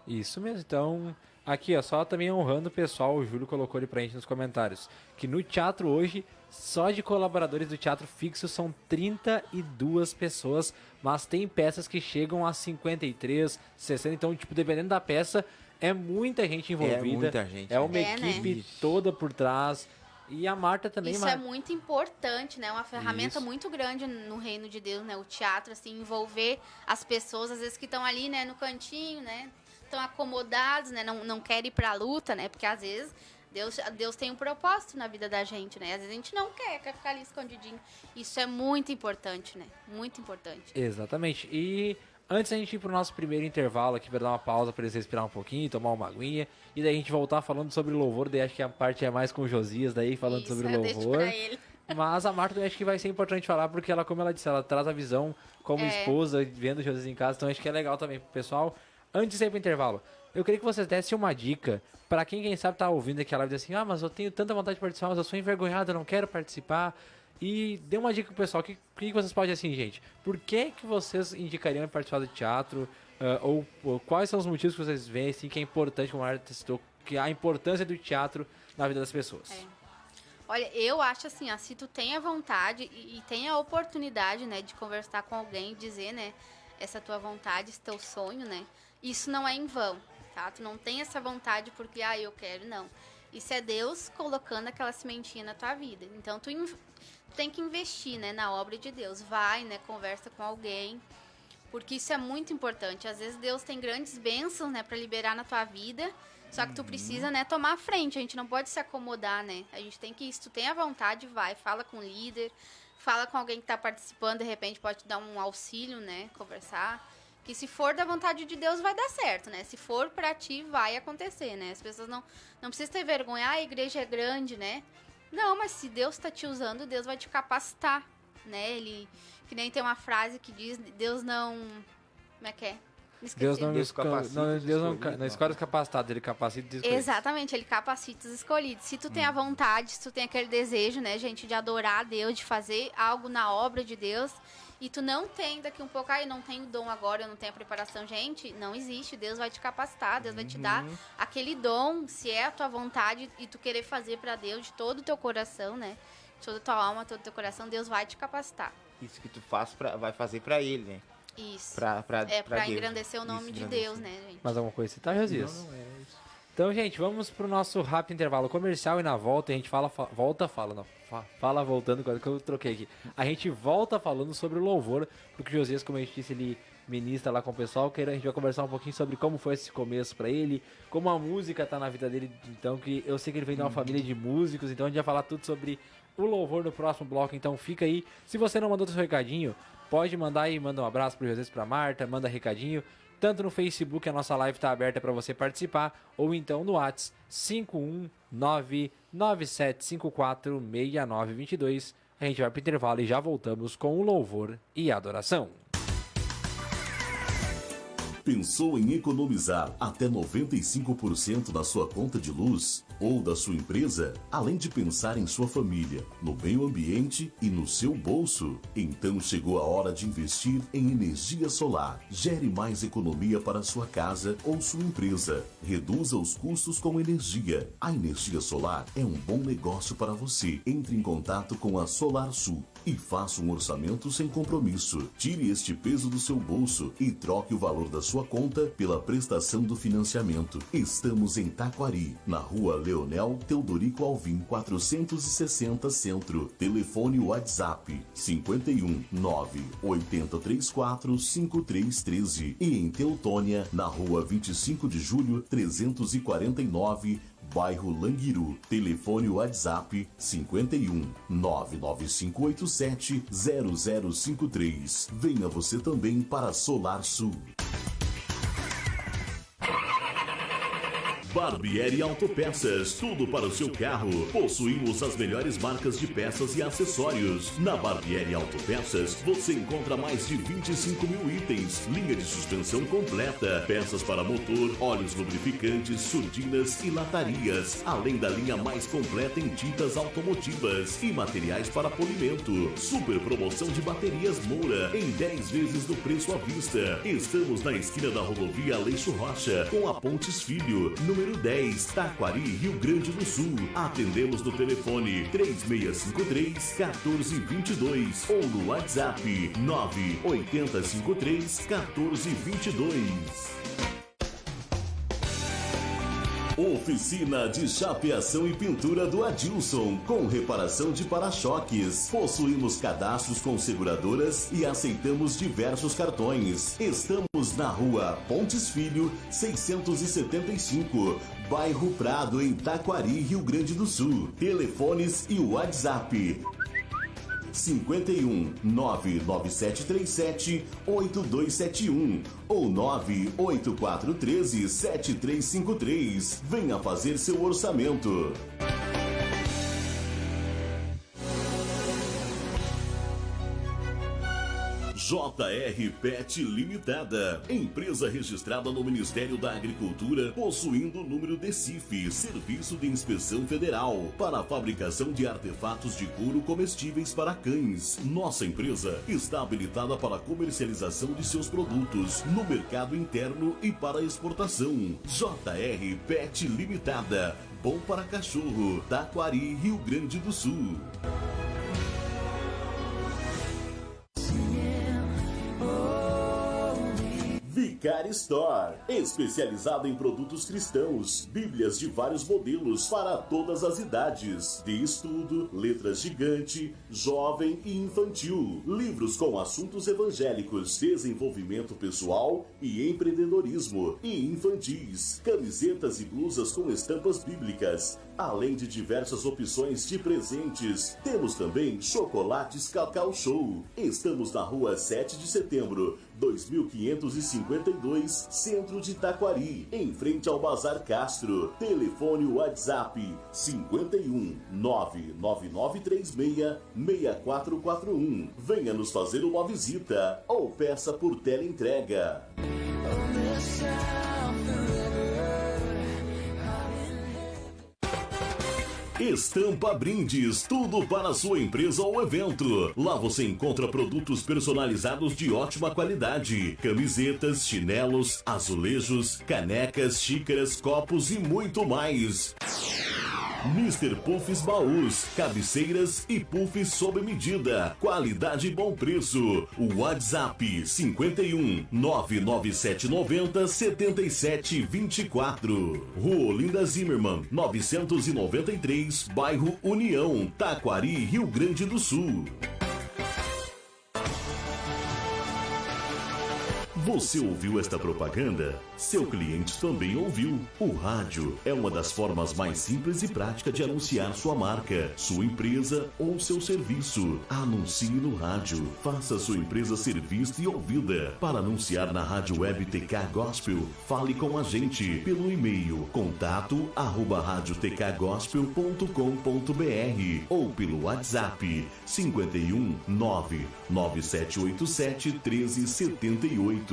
Isso mesmo, então, aqui ó, só também honrando o pessoal, o Júlio colocou ali pra gente nos comentários, que no teatro hoje, só de colaboradores do teatro fixo são 32 pessoas, mas tem peças que chegam a 53, 60, então, tipo, dependendo da peça, é muita gente envolvida. É muita gente. É uma né? equipe Né? toda por trás, e a Marta também... Isso é muito importante, né? Uma ferramenta Isso. muito grande no reino de Deus, né? O teatro, assim, envolver as pessoas, às vezes, que estão ali, né, no cantinho, né? Estão acomodados, né? Não querem ir pra luta, né? Porque, às vezes, Deus tem um propósito na vida da gente, né? Às vezes a gente não quer ficar ali escondidinho. Isso é muito importante, né? Muito importante. Exatamente. E antes da gente ir pro nosso primeiro intervalo aqui, para dar uma pausa para eles respirar um pouquinho, tomar uma aguinha, e daí a gente voltar falando sobre louvor, daí acho que a parte é mais com o Josias, daí falando Isso, sobre eu deixo louvor. pra ele. Mas a Marta eu acho que vai ser importante falar, porque ela, como ela disse, ela traz a visão como esposa, vendo o Josias em casa, então acho que é legal também pro pessoal. Antes de ir pro intervalo, eu queria que vocês dessem uma dica para quem sabe tá ouvindo aqui a live e diz assim, mas eu tenho tanta vontade de participar, mas eu sou envergonhado, eu não quero participar. E dê uma dica pro pessoal, o que vocês podem dizer assim, gente? Por que vocês indicariam participar do teatro? Ou quais são os motivos que vocês veem assim, que é importante, como a Marta citou, que a importância do teatro na vida das pessoas? Olha, eu acho assim, se tu tem a vontade e tem a oportunidade, né, de conversar com alguém e dizer, né, essa tua vontade, esse teu sonho, né, isso não é em vão, tá? Tu não tem essa vontade porque, eu quero, não. Isso é Deus colocando aquela sementinha na tua vida. Então, tu tem que investir, né, na obra de Deus. Vai, né, conversa com alguém, porque isso é muito importante. Às vezes Deus tem grandes bênçãos, né, para liberar na tua vida, só que tu precisa, né, tomar a frente. A gente não pode se acomodar, né? A gente tem que, se tu tem a vontade, vai, fala com o líder, fala com alguém que tá participando, de repente pode te dar um auxílio, né, conversar. Que se for da vontade de Deus, vai dar certo, né? Se for pra ti, vai acontecer, né? As pessoas não precisam ter vergonha. A igreja é grande, né? Não, mas se Deus tá te usando, Deus vai te capacitar, né? Que nem tem uma frase que diz, Deus não... Como é que é? Deus não escolhe os capacitados, ele capacita os escolhidos. Exatamente, ele capacita os escolhidos. Se tu tem a vontade, se tu tem aquele desejo, né, gente, de adorar a Deus, de fazer algo na obra de Deus, e tu não tem daqui um pouco, eu não tenho dom agora, eu não tenho a preparação, gente, não existe. Deus vai te capacitar, Deus vai te dar aquele dom, se é a tua vontade e tu querer fazer pra Deus de todo o teu coração, né, de toda a tua alma, todo o teu coração, Deus vai te capacitar. Isso que tu vai fazer pra ele, né? Isso. Pra pra Deus. engrandecer o nome de Deus, né, gente? Mais alguma coisa? Tá, Josias? Não é isso. Então, gente, vamos pro nosso rápido intervalo comercial e na volta a gente fala voltando, quase que eu troquei aqui. A gente volta falando sobre o louvor, porque o Josias, como a gente disse, ele ministra lá com o pessoal, que a gente vai conversar um pouquinho sobre como foi esse começo pra ele, como a música tá na vida dele, então, que eu sei que ele vem de uma família de músicos, então a gente vai falar tudo sobre o louvor no próximo bloco, então fica aí. Se você não mandou seu recadinho, pode mandar aí, manda um abraço pro Josias, pra Marta, manda recadinho. Tanto no Facebook, a nossa live está aberta para você participar, ou então no WhatsApp 51997546922. A gente vai para o intervalo e já voltamos com o louvor e adoração. Pensou em economizar até 95% da sua conta de luz ou da sua empresa? Além de pensar em sua família, no meio ambiente e no seu bolso? Então chegou a hora de investir em energia solar. Gere mais economia para sua casa ou sua empresa. Reduza os custos com energia. A energia solar é um bom negócio para você. Entre em contato com a Solar Sul e faça um orçamento sem compromisso. Tire este peso do seu bolso e troque o valor da sua conta pela prestação do financiamento. Estamos em Taquari, na rua Leonel Teodorico Alvim, 460 Centro. Telefone WhatsApp 51 9 8034 5313 e em Teutônia, na rua 25 de Julho 349, bairro Languiru. Telefone WhatsApp 51 99587 0053. Venha você também para Solar Sul. Barbieri Autopeças, tudo para o seu carro. Possuímos as melhores marcas de peças e acessórios. Na Barbieri Autopeças, você encontra mais de 25 mil itens, linha de suspensão completa, peças para motor, óleos lubrificantes, surdinas e latarias, além da linha mais completa em tintas automotivas e materiais para polimento. Super promoção de baterias Moura, em 10 vezes do preço à vista. Estamos na esquina da rodovia Aleixo Rocha, com a Pontes Filho, número 10, Taquari, Rio Grande do Sul. Atendemos no telefone 3653-1422 ou no WhatsApp 98053-1422. Oficina de chapeação e pintura do Adilson, com reparação de para-choques. Possuímos cadastros com seguradoras e aceitamos diversos cartões. Estamos na rua Pontes Filho, 675, bairro Prado, em Taquari, Rio Grande do Sul. Telefones e WhatsApp 51 99737 8271 ou 98413 7353. Venha fazer seu orçamento. JR Pet Limitada, empresa registrada no Ministério da Agricultura, possuindo o número de CIF, Serviço de Inspeção Federal, para a fabricação de artefatos de couro comestíveis para cães. Nossa empresa está habilitada para a comercialização de seus produtos no mercado interno e para exportação. JR Pet Limitada, bom para cachorro, Taquari, Rio Grande do Sul. Vicar Store, especializado em produtos cristãos, bíblias de vários modelos para todas as idades, de estudo, letras gigante, jovem e infantil, livros com assuntos evangélicos, desenvolvimento pessoal e empreendedorismo, e infantis, camisetas e blusas com estampas bíblicas, além de diversas opções de presentes. Temos também chocolates Cacau Show. Estamos na rua 7 de setembro, 2552, centro de Taquari, em frente ao Bazar Castro. Telefone WhatsApp 51 99936 6441. Venha nos fazer uma visita ou peça por teleentrega. Estampa Brindes, tudo para a sua empresa ou evento. Lá você encontra produtos personalizados de ótima qualidade, camisetas, chinelos, azulejos, canecas, xícaras, copos e muito mais. Mr. Puffs Baús, cabeceiras e puffs sob medida, qualidade e bom preço. O WhatsApp 51 99790 7724. Rua Olinda Zimmermann, 993, bairro União, Taquari, Rio Grande do Sul. Você ouviu esta propaganda? Seu cliente também ouviu. O rádio é uma das formas mais simples e práticas de anunciar sua marca, sua empresa ou seu serviço. Anuncie no rádio. Faça sua empresa ser vista e ouvida. Para anunciar na Rádio Web TK Gospel, fale com a gente pelo e-mail contato@radiotkgospel.com.br ou pelo WhatsApp 51 99787 1378.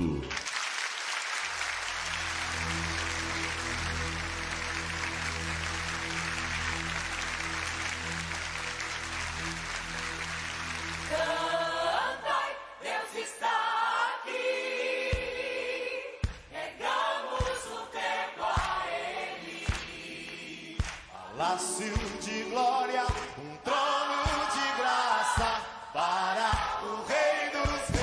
Palácio de glória, um trono de graça para o Rei dos Reis.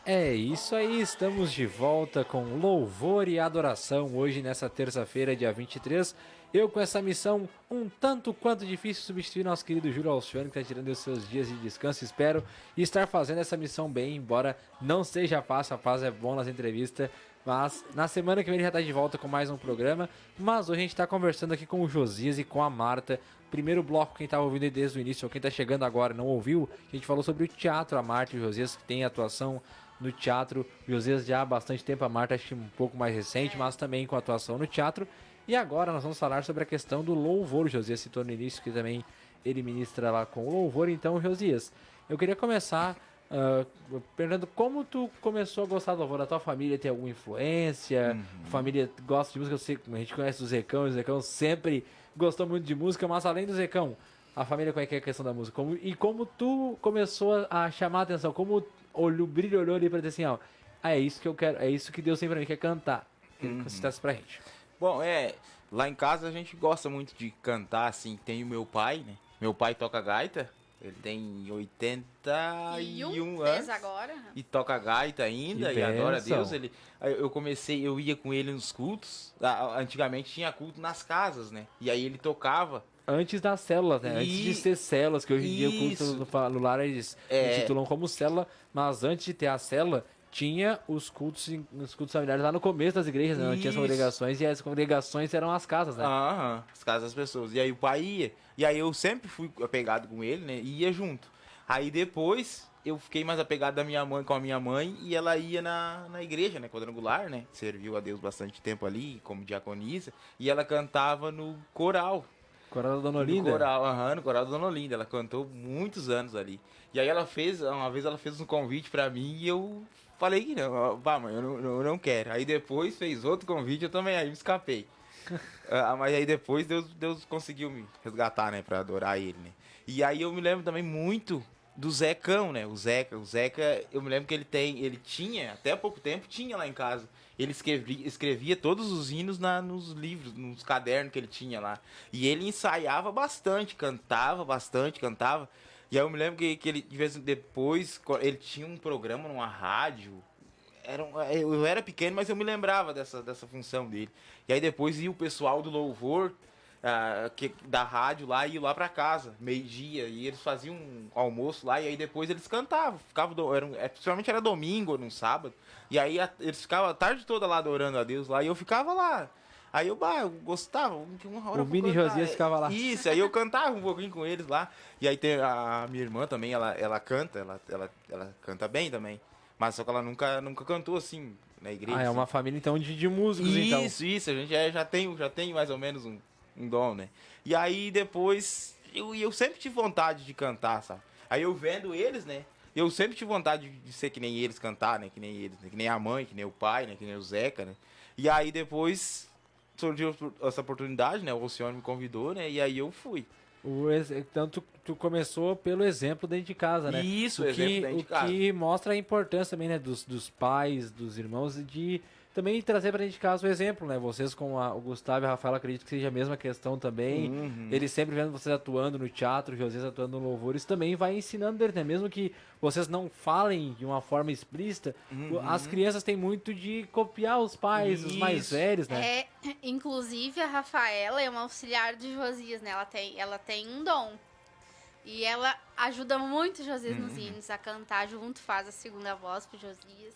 É isso aí, estamos de volta com louvor e adoração hoje nessa terça-feira, dia 23. Eu com essa missão um tanto quanto difícil, substituir nosso querido Júlio Alcione, que está tirando os seus dias de descanso. Espero estar fazendo essa missão bem, embora não seja fácil, a paz é bom nas entrevistas. Mas na semana que vem ele já tá de volta com mais um programa. Mas hoje a gente tá conversando aqui com o Josias e com a Marta. Primeiro bloco, quem tava ouvindo aí desde o início, ou quem tá chegando agora e não ouviu, a gente falou sobre o teatro, a Marta e o Josias, que tem atuação no teatro. O Josias já há bastante tempo, a Marta acho que um pouco mais recente, mas também com atuação no teatro. E agora nós vamos falar sobre a questão do louvor. O Josias citou no início que também ele ministra lá com o louvor. Então, Josias, eu queria começar perguntando como tu começou a gostar do louvor. A tua família tem alguma influência? A família gosta de música? Eu sei, a gente conhece o Zecão sempre gostou muito de música, mas além do Zecão, a família, como é que é a questão da música? Como tu começou a chamar a atenção? Como o brilho olhou ali pra dizer assim, ó, é isso que eu quero, é isso que Deus tem pra mim, que é cantar. Queria que você citasse pra gente. Bom, lá em casa a gente gosta muito de cantar, assim, tem o meu pai, né? Meu pai toca gaita, ele tem 81 anos agora. e toca gaita ainda Que e adora a bênção. Deus. Eu ia com ele nos cultos, antigamente tinha culto nas casas, né? E aí ele tocava. Antes das células, né? Antes de ser células, que hoje em dia o culto no lar eles intitulam como célula, mas antes de ter a célula, tinha os cultos familiares lá no começo das igrejas, né? Não tinha as congregações, e as congregações eram as casas, né? Aham, as casas das pessoas. E aí o pai ia. E aí eu sempre fui apegado com ele, né? E ia junto. Aí depois eu fiquei mais apegado da minha mãe com a minha mãe e ela ia na igreja, né? Quadrangular, né? Serviu a Deus bastante tempo ali, como diaconisa. E ela cantava no coral. Coral da Dona Olinda? No coral da Dona Olinda. Ela cantou muitos anos ali. E aí uma vez ela fez um convite pra mim e eu falei que não. Vá, mãe, eu não quero. Aí depois fez outro convite, eu também aí me escapei. Mas aí depois Deus conseguiu me resgatar, né? Pra adorar ele, né? E aí eu me lembro também muito do Zecão, né? O Zeca, eu me lembro que ele tinha, até há pouco tempo, tinha lá em casa. Ele escrevia todos os hinos nos livros, nos cadernos que ele tinha lá. E ele ensaiava bastante, cantava bastante, cantava. E aí eu me lembro que ele, de vez depois, ele tinha um programa numa rádio. Eu era pequeno, mas eu me lembrava dessa função dele. E aí depois ia o pessoal do louvor, da rádio lá, ia lá pra casa, meio-dia. E eles faziam um almoço lá, e aí depois eles cantavam. Principalmente era domingo ou num sábado. E aí eles ficavam a tarde toda lá adorando a Deus lá, e eu ficava lá. Aí eu gostava, uma hora O Vini Josias ficava lá. Isso, aí eu cantava um pouquinho com eles lá. E aí tem a minha irmã também, ela canta, ela canta bem também. Mas só que ela nunca cantou assim na igreja. É uma família então de músicos, então. Isso, a gente já tem mais ou menos um dom, né? E aí depois, eu sempre tive vontade de cantar, sabe? Aí eu vendo eles, né? Eu sempre tive vontade de ser que nem eles cantar, né? Que nem eles, né? Que nem a mãe, que nem o pai, né? Que nem o Zeca, né? E aí depois surgiu essa oportunidade, né? O Alcione me convidou, né? E aí eu fui. Então tu começou pelo exemplo dentro de casa, né? Isso, exemplo dentro de casa. O que mostra a importância também, né? Dos pais, dos irmãos, de também trazer pra dentro de casa o exemplo, né? Vocês com o Gustavo e a Rafaela, acredito que seja a mesma questão também. Eles sempre vendo vocês atuando no teatro, vocês atuando no louvor, isso também vai ensinando eles, né? Mesmo que vocês não falem de uma forma explícita, as crianças têm muito de copiar os pais, os mais velhos, né? Inclusive a Rafaela é uma auxiliar de Josias, né? Ela tem um dom. E ela ajuda muito o Josias nos hinos a cantar junto, faz a segunda voz pro Josias.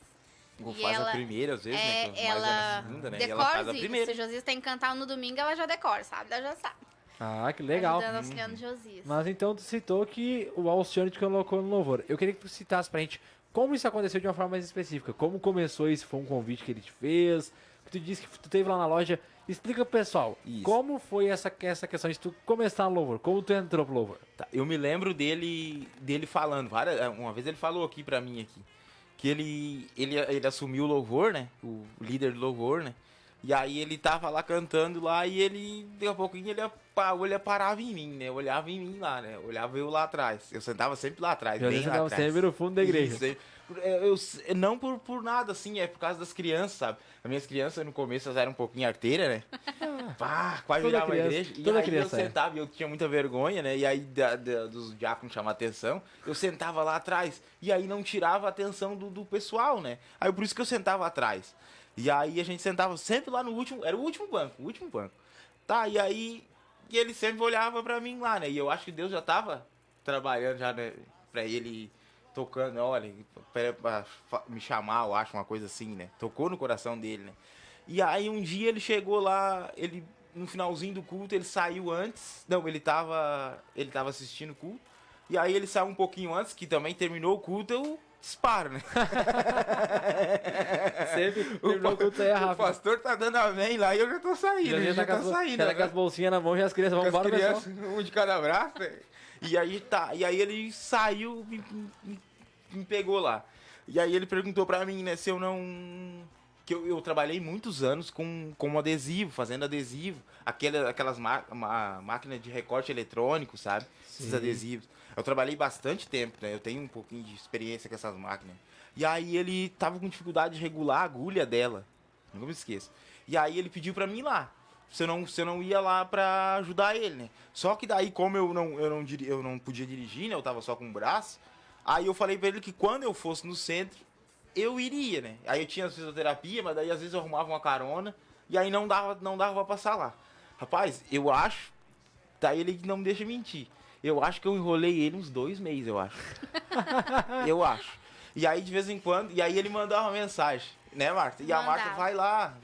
Ou faz a primeira, às vezes, né? Que Ela na segunda, né? E ela decora faz a os primeira. hinos. Se o Josias tem que cantar no domingo, ela já decora, sabe? Ela já sabe. Ah, que legal. Ajudando, auxiliando Josias. Mas então tu citou que o Alcione te colocou no louvor. Eu queria que tu citasse pra gente como isso aconteceu de uma forma mais específica. Como começou isso? Foi um convite que ele te fez? Tu disse que tu teve lá na loja. Explica pro pessoal, como foi essa questão de tu começar no louvor? Como tu entrou pro louvor? Tá, eu me lembro dele falando, uma vez ele falou aqui pra mim aqui, que ele assumiu o louvor, né? O líder do louvor, né? E aí ele tava lá cantando lá e daqui a pouquinho ele parava em mim, né? Olhava em mim lá, né? Olhava eu lá atrás. Eu sentava sempre lá atrás, bem lá atrás. Sempre no fundo da igreja. Isso, não por nada, assim, é por causa das crianças, sabe? As minhas crianças no começo elas eram um pouquinho arteiras, né? Quase virava a igreja. E aí eu sentava e eu tinha muita vergonha, né? E aí dos diáconos chamar atenção, eu sentava lá atrás. E aí não tirava a atenção do pessoal, né? Aí por isso que eu sentava atrás. E aí a gente sentava sempre lá no último, era o último banco. Tá, e aí ele sempre olhava pra mim lá, né? E eu acho que Deus já tava trabalhando já, né? Pra ele tocando, olha, pra me chamar, eu acho, uma coisa assim, né? Tocou no coração dele, né? E aí um dia ele chegou lá, no finalzinho do culto, ele saiu antes. Não, ele tava assistindo o culto. E aí ele saiu um pouquinho antes, que também terminou o culto, eu disparo, né? Sempre terminou o culto, aí é O rápido. pastor tá dando amém lá e eu já tô saindo, Já tá com as bolsinhas na mão e as crianças vão com as embora, pessoal. crianças, um de cada braço, né? E aí ele saiu, me pegou lá. E aí ele perguntou pra mim, né, se eu não... Que eu trabalhei muitos anos com adesivo, fazendo adesivo. Aquelas máquinas de recorte eletrônico, sabe? Esses adesivos. Eu trabalhei bastante tempo, né? Eu tenho um pouquinho de experiência com essas máquinas. E aí ele tava com dificuldade de regular a agulha dela. Nunca me esqueço. E aí ele pediu pra mim ir lá. Se eu não ia lá pra ajudar ele, né? Só que daí, como eu não podia dirigir, né? Eu tava só com o braço. Aí eu falei pra ele que quando eu fosse no centro, eu iria, né? Aí eu tinha fisioterapia, mas daí às vezes eu arrumava uma carona. E aí não dava pra passar lá. Rapaz, eu acho... Daí ele não me deixa mentir. Eu acho que eu enrolei ele uns 2 meses, eu acho. Eu acho. E aí de vez em quando... E aí ele mandava uma mensagem, né, Marta? E a Marta, vai lá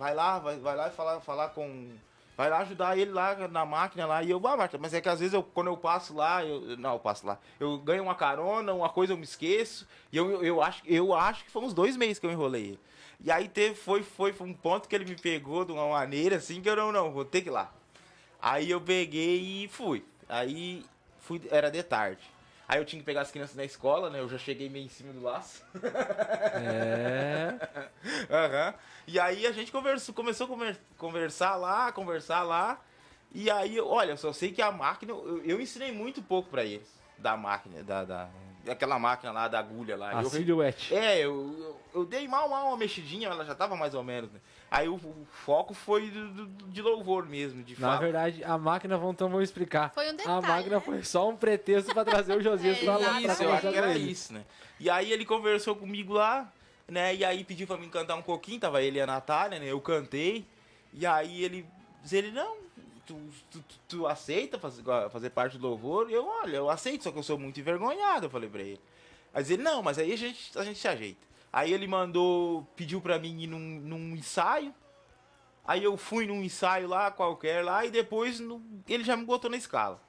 e falar com... Vai lá ajudar ele lá na máquina lá. E eu, Marta, mas é que às vezes quando eu passo lá, eu passo lá. Eu ganho uma carona, uma coisa eu me esqueço. E eu acho que foi uns 2 meses que eu enrolei ele. E aí foi um ponto que ele me pegou de uma maneira assim que eu vou ter que ir lá. Aí eu peguei e fui. Aí era de tarde. Aí eu tinha que pegar as crianças na escola, né? Eu já cheguei meio em cima do laço. Uhum. E aí a gente começou a conversar lá. E aí, olha, eu só sei que a máquina... Eu ensinei muito pouco pra eles. Da máquina, daquela máquina lá, da agulha lá. A silhuete. Eu dei mal uma mexidinha, ela já tava mais ou menos, né? Aí o foco foi de louvor mesmo, de Na fala. verdade, a máquina, vamos explicar. Foi um detalhe, A máquina né? foi só um pretexto pra trazer o Josias pra lá. Isso, eu acho que era isso, né? E aí ele conversou comigo lá, né? E aí pediu pra mim cantar um pouquinho, tava ele e a Natália, né? Eu cantei. E aí ele não, tu aceita fazer parte do louvor? E eu aceito, só que eu sou muito envergonhado, eu falei pra ele. Mas ele, não, mas aí a gente se ajeita. Aí ele pediu pra mim ir num ensaio. Aí eu fui num ensaio lá, qualquer lá, e depois ele já me botou na escala.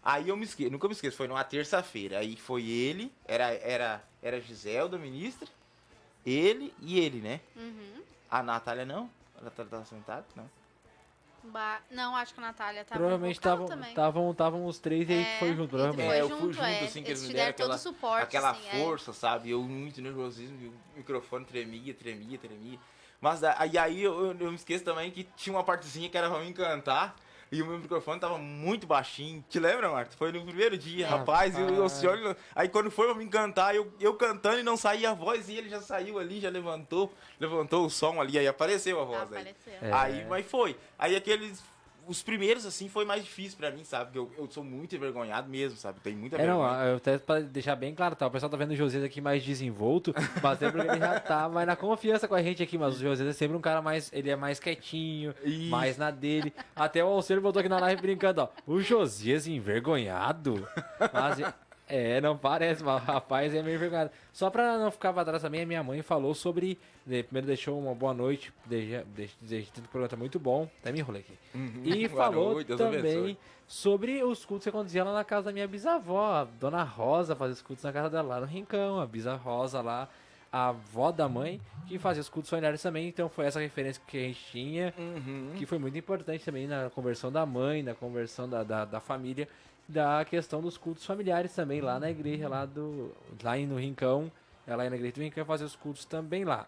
Aí eu nunca me esqueço, foi numa terça-feira. Aí foi ele, era Giselda, ministra, ele e ele, né? Uhum. A Natália não? A Natália tava sentada? Não. Não, acho que a Natália tava Provavelmente no vocal também. estavam os três e aí foi junto, provavelmente. Foi Eu fui junto, junto, assim, que eles me te deram deram todo o suporte, aquela assim, força, sabe? Eu muito nervosismo, o microfone tremia. Mas aí eu me esqueço também que tinha uma partezinha que era pra mim cantar e o meu microfone tava muito baixinho. Te lembra, Marta? Foi no primeiro dia, rapaz. O senhor... Aí quando foi pra mim cantar, eu cantando e não saía a voz e ele já saiu ali, já levantou o som ali, aí apareceu a voz. Apareceu. Aí, mas foi. Aí os primeiros, assim, foi mais difícil pra mim, sabe? Porque eu sou muito envergonhado mesmo, sabe? Tem muita vergonha. Eu até pra deixar bem claro, tá? O pessoal tá vendo o Josias aqui mais desenvolto, mas é porque ele já tá mais na confiança com a gente aqui, mas o Josias é sempre um cara ele é mais quietinho, mais na dele. Até o Alceu botou aqui na live brincando, ó. O Josias envergonhado? Mas... não parece, mas o rapaz é meio envergonhado. Só pra não ficar pra trás também, a minha mãe falou sobre... Primeiro deixou uma boa noite, desejando que o programa tá muito bom. Até me enrolei aqui. E falou noite, Deus também abençoe. sobre os cultos que acontecia lá na casa da minha bisavó. A Dona Rosa fazia os cultos na casa dela, lá no Rincão. A bisavó Rosa lá, a avó da mãe, que fazia os cultos familiares também. Então foi essa referência que a gente tinha, que foi muito importante também na conversão da mãe, na conversão da família, da questão dos cultos familiares também, lá na igreja, lá no Rincão. Ela ia na igreja do Rincão fazer os cultos também lá.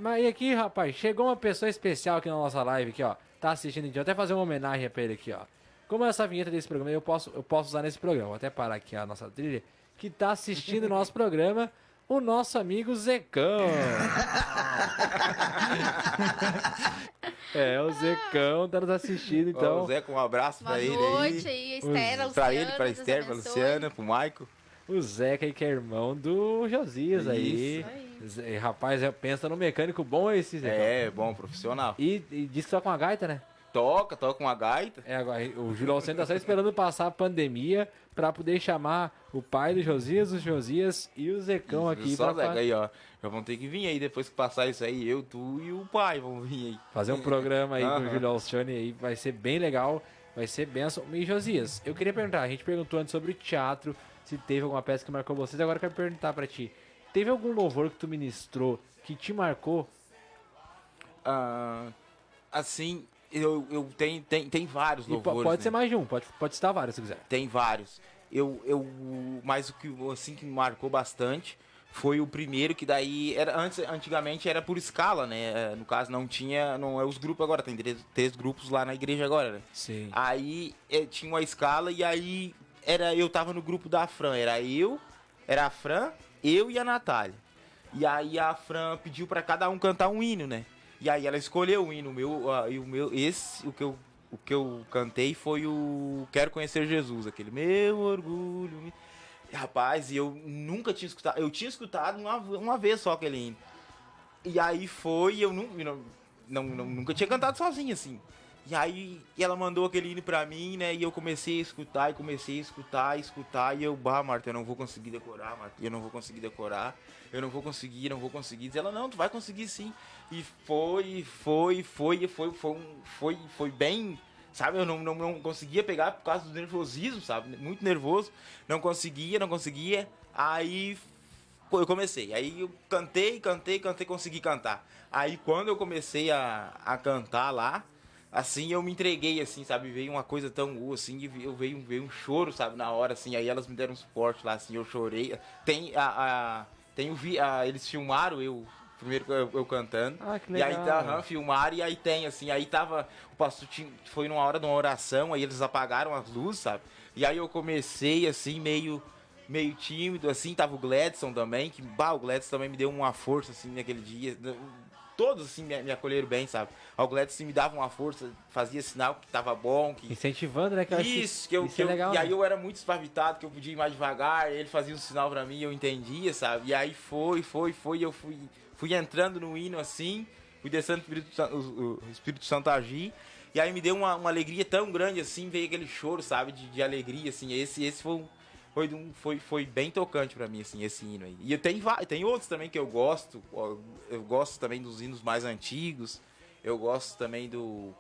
Mas aqui, rapaz, chegou uma pessoa especial aqui na nossa live, aqui, ó. Tá assistindo, a gente vai até fazer uma homenagem pra ele aqui, ó. Como essa vinheta desse programa eu posso usar nesse programa. Vou até parar aqui a nossa trilha. Que tá assistindo o nosso programa, o nosso amigo Zecão. O Zecão tá nos assistindo, então. O Zeca, um abraço pra ele aí. Boa noite aí, Esther, Pra ele, pra Esther, pra Luciana, pro Maico. O Zeca aí, que é irmão do Josias aí. Rapaz, pensa no mecânico bom esse, Zeca. Bom, profissional. E diz que tá com a gaita, né? toca uma gaita. Agora, o Júlio Alcântara tá só esperando passar a pandemia pra poder chamar o pai do Josias, o Josias e o Zecão aqui Só pra Zeca aí, ó. Já vão ter que vir aí, depois que passar isso aí, eu, tu e o pai vão vir aí. fazer um programa aí com o Júlio Alcione aí. Vai ser bem legal, vai ser benção. E Josias, eu queria perguntar, a gente perguntou antes sobre o teatro, se teve alguma peça que marcou vocês, agora eu quero perguntar pra ti. Teve algum louvor que tu ministrou que te marcou? Assim, eu tenho vários E louvores, pode né? ser mais de um, pode citar vários se quiser. Tem vários. Mas o que assim que me marcou bastante foi o primeiro que daí antigamente era por escala, né? No caso não é os grupos agora, tem 3 grupos lá na igreja agora, né? Sim. Aí tinha uma escala e aí eu tava no grupo da Fran, era a Fran, eu e a Natália. E aí a Fran pediu pra cada um cantar um hino, né? E aí ela escolheu o hino, o que eu cantei foi o Quero Conhecer Jesus, aquele meu orgulho. Rapaz, e eu nunca tinha escutado, eu tinha escutado uma vez só aquele hino. E aí eu nunca tinha cantado sozinho, assim. E aí ela mandou aquele hino pra mim, né? E eu comecei a escutar, e eu, Marta, eu não vou conseguir decorar, Marta, eu não vou conseguir. Diz ela, não, tu vai conseguir sim. E foi bem, sabe? Eu não conseguia pegar por causa do nervosismo, sabe? Muito nervoso, não conseguia. Aí eu comecei, aí eu cantei, consegui cantar. Aí quando eu comecei a cantar lá, assim, eu me entreguei, assim, sabe? Veio uma coisa tão boa, assim, veio um choro, sabe? Na hora, assim, aí elas me deram um suporte lá, assim, eu chorei. Eles filmaram primeiro eu cantando. Ah, que legal. E aí filmaram, e aí tem, assim, aí tava, o pastor foi numa hora de uma oração, aí eles apagaram as luzes, sabe? E aí eu comecei, assim, meio tímido, assim, tava o Gladson também, o Gladson também me deu uma força, assim, naquele dia. Todos, assim, me acolheram bem, sabe? O Gladson me dava uma força, fazia sinal que tava bom. Incentivando, né? Isso é legal, e aí eu era muito espavitado, que eu podia ir mais devagar, ele fazia um sinal pra mim, eu entendia, sabe? E aí eu fui entrando no hino, assim, fui descendo o Espírito Santo agir, e aí me deu uma alegria tão grande, assim, veio aquele choro, sabe? De alegria, assim, esse foi bem tocante pra mim, assim, esse hino aí. E tem outros também que eu gosto também dos hinos mais antigos, eu gosto também do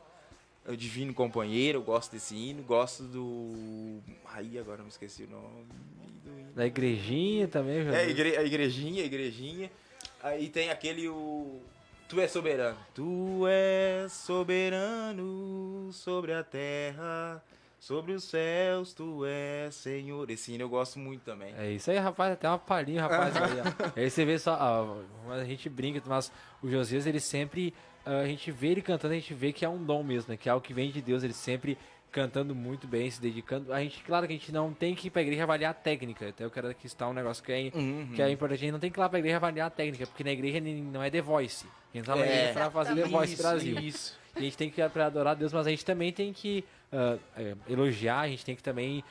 Divino Companheiro, eu gosto desse hino, gosto do... Aí agora eu me esqueci o nome do hino. Da igrejinha também, já. A igrejinha. Aí tem aquele Tu és soberano. Tu és soberano sobre a terra, sobre os céus, tu és Senhor. Esse hino eu gosto muito também. É isso aí, rapaz. Até uma palhinha, rapaz. Aí você vê só... a gente brinca, mas o Josias, ele sempre... a gente vê ele cantando, a gente vê que é um dom mesmo, né? Que é algo que vem de Deus. Ele sempre cantando muito bem, se dedicando. Claro que a gente não tem que ir pra igreja avaliar a técnica. Até eu quero que está um negócio que é importante. A gente não tem que ir lá pra igreja avaliar a técnica, porque na igreja não é The Voice. A gente tá lá na igreja pra fazer The Voice Brasil. Isso. A gente tem que ir pra adorar a Deus, mas a gente também tem que elogiar, a gente tem que também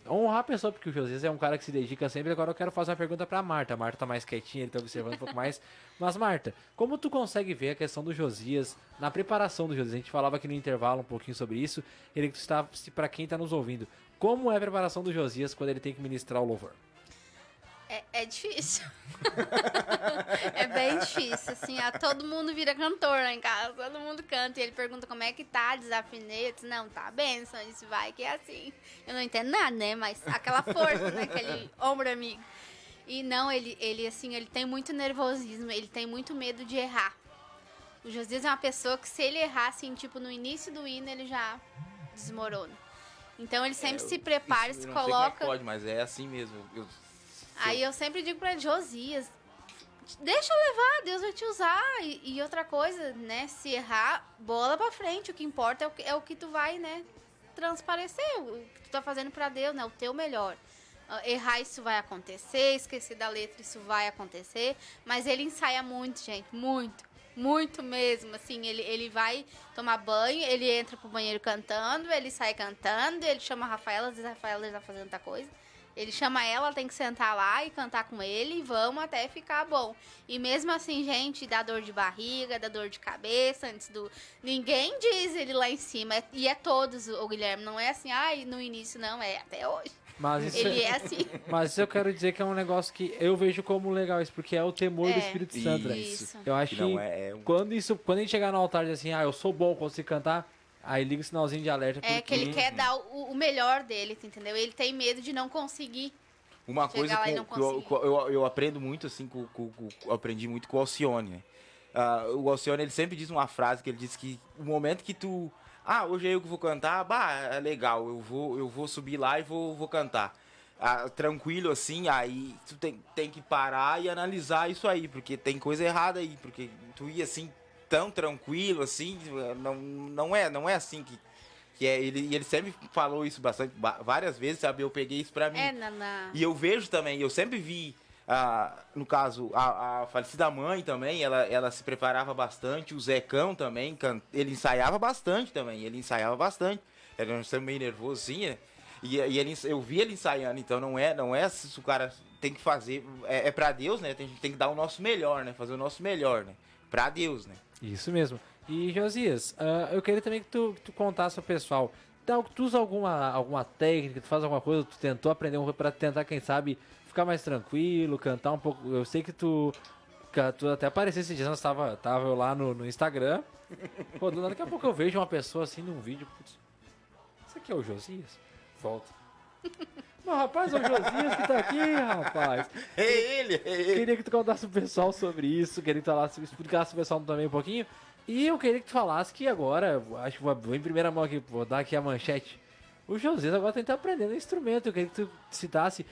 honrar a pessoa, porque o Josias é um cara que se dedica sempre. Agora eu quero fazer uma pergunta pra Marta. A Marta tá mais quietinha, ele tá observando um pouco mais. Mas Marta, como tu consegue ver a questão do Josias, na preparação do Josias? A gente falava aqui no intervalo um pouquinho sobre isso. Ele está, pra quem tá nos ouvindo, como é a preparação do Josias quando ele tem que ministrar o louvor? É difícil. É bem difícil, assim, todo mundo vira cantor lá em casa, todo mundo canta, e ele pergunta como é que tá, desafinei, eu disse, não, tá benção, isso vai que é assim. Eu não entendo nada, né, mas aquela força, né, aquele ombro amigo. E não, ele assim, ele tem muito nervosismo, ele tem muito medo de errar. O Josias é uma pessoa que se ele errar, assim, tipo, no início do hino, ele já desmorona. Então ele sempre se prepara, se coloca... Não sei como é que pode, mas é assim mesmo. Aí eu sempre digo pra ele, Josias, deixa eu levar, Deus vai te usar. E outra coisa, né, se errar, bola pra frente. O que importa é o que tu vai, né, transparecer, o que tu tá fazendo pra Deus, né, o teu melhor. Errar, isso vai acontecer, esquecer da letra, isso vai acontecer. Mas ele ensaia muito, gente, muito mesmo. Assim, ele vai tomar banho, ele entra pro banheiro cantando, ele sai cantando, ele chama a Rafaela, às vezes a Rafaela já tá fazendo outra coisa. Ele chama ela tem que sentar lá e cantar com ele e vamos até ficar bom. E mesmo assim, gente, dá dor de barriga, dá dor de cabeça antes do... Ninguém diz ele lá em cima. E é todos, o Guilherme. Não é assim, ai, no início não, é até hoje. Mas isso, Ele é assim. mas isso eu quero dizer que é um negócio que eu vejo como legal, isso, porque é o temor do Espírito Santo, né? Isso. Eu acho que não é um- quando a gente chegar no altar e dizer assim, eu sou bom, consigo cantar, aí liga o sinalzinho de alerta. É que ele quer dar o melhor dele, entendeu? Ele tem medo de não conseguir. Uma Chegar coisa lá e não que eu aprendo muito, assim, eu aprendi muito com o Alcione, né? O Alcione, ele sempre diz uma frase que ele diz que o momento que tu... hoje é eu que vou cantar, é legal, eu vou subir lá e vou cantar. Tranquilo, assim, aí tu tem que parar e analisar isso aí, porque tem coisa errada aí, porque tu ia assim, tão tranquilo, assim, não é assim que é. Ele sempre falou isso várias vezes, sabe? Eu peguei isso pra mim. E eu vejo também, eu sempre vi, no caso, a falecida mãe também, ela se preparava bastante, o Zecão também, ele ensaiava bastante também, Era um ser meio nervoso, assim, né? E eu vi ele ensaiando, então não é se o cara tem que fazer, é pra Deus, né? Tem que dar o nosso melhor, né? Fazer o nosso melhor, né? Pra Deus, né? Isso mesmo. E, Josias, eu queria também que tu contasse ao pessoal, tu usa alguma técnica, tu faz alguma coisa, tu tentou aprender pra tentar, quem sabe, ficar mais tranquilo, cantar um pouco. Eu sei que tu até apareceu esses dias, nós tava eu lá no Instagram. Pô, daqui a pouco eu vejo uma pessoa assim num vídeo, putz, isso aqui é o Josias? Volta. Mas, rapaz, é o Josias que tá aqui, rapaz. É ele. Queria que tu contasse pro pessoal sobre isso, queria que tu explicasse pro pessoal também um pouquinho. E eu queria que tu falasse que agora, acho que vou em primeira mão aqui, vou dar aqui a manchete. O Josias agora tá aprendendo instrumento, eu queria que tu citasse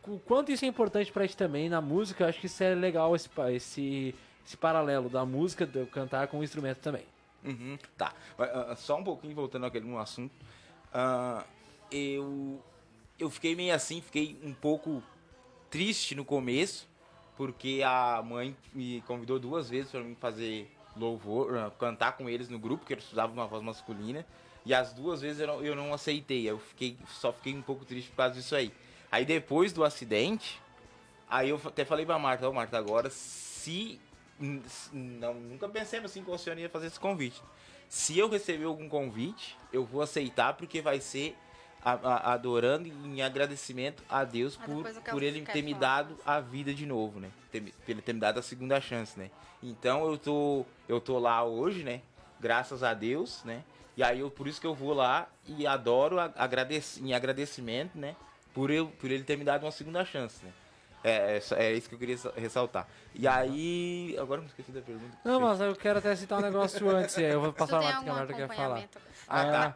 o quanto isso é importante pra ti também na música. Eu acho que isso é legal, esse paralelo da música, de eu cantar com o instrumento também. Uhum, tá. Só um pouquinho, voltando àquele assunto. Eu fiquei meio assim, fiquei um pouco triste no começo, porque a mãe me convidou 2 vezes para mim fazer louvor, cantar com eles no grupo, que eles usavam uma voz masculina, e as 2 vezes eu não aceitei, só fiquei um pouco triste por causa disso aí. Aí depois do acidente, aí eu até falei pra Marta, Marta, agora nunca pensemos assim que o senhor ia fazer esse convite. Se eu receber algum convite, eu vou aceitar, porque vai ser adorando em agradecimento a Deus por ele ter me dado a vida de novo, né? Ele ter me dado a segunda chance, né? Então eu tô lá hoje, né? Graças a Deus, né? E aí por isso que eu vou lá e adoro em agradecimento, né? Por ele ter me dado uma segunda chance, né? É isso que eu queria ressaltar. E aí... Agora eu me esqueci da pergunta. Não, mas eu quero até citar um negócio antes, eu vou passar a que a Marta quer falar. Tá.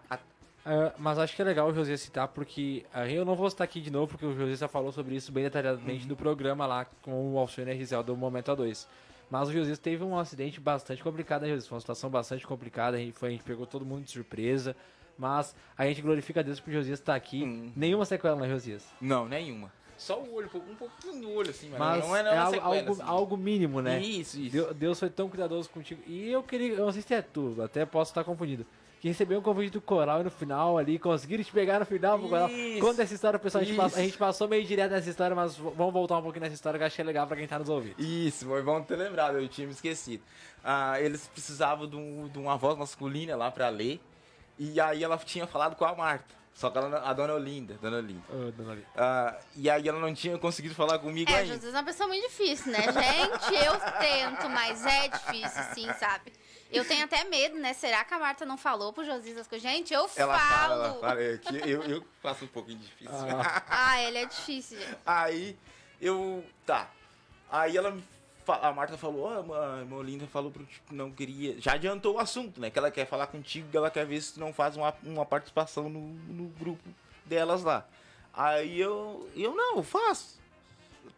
Mas acho que é legal o Josias citar, porque eu não vou citar aqui de novo, porque o Josias já falou sobre isso bem detalhadamente no programa lá com o Alcione Rizel do Momento A2. Mas o Josias teve um acidente bastante complicado, né, Josias? Foi uma situação bastante complicada, a gente pegou todo mundo de surpresa, mas a gente glorifica a Deus por Josias estar aqui. Nenhuma sequela, né, Josias? Não, nenhuma. Só o olho, um pouquinho do olho, assim, mas não é sequela, assim. Algo mínimo, né? Isso. Deus foi tão cuidadoso contigo. E eu não sei se é tu, até posso estar confundido, que recebeu um convite do coral e no final ali, conseguiram te pegar no final pro coral. Conta essa história, pessoal, a gente passou meio direto nessa história, mas vamos voltar um pouquinho nessa história, que eu achei legal pra quem tá nos ouvindo. Isso, foi bom ter lembrado, eu tinha me esquecido. Eles precisavam de uma voz masculina lá pra ler, e aí ela tinha falado com a Marta. Só que a dona Olinda. Dona Olinda. E aí ela não tinha conseguido falar comigo ainda. Josias é uma pessoa muito difícil, né, gente? Eu tento, mas é difícil, sim, sabe? Eu tenho até medo, né? Será que a Marta não falou pro Josias as coisas? Gente, eu falo. Ela fala. Eu faço um pouquinho difícil. Ele é difícil, gente. Aí Aí a Marta falou, a irmã Olinda falou que não queria... Já adiantou o assunto, né? Que ela quer falar contigo, que ela quer ver se tu não faz uma participação no grupo delas lá. Aí eu faço.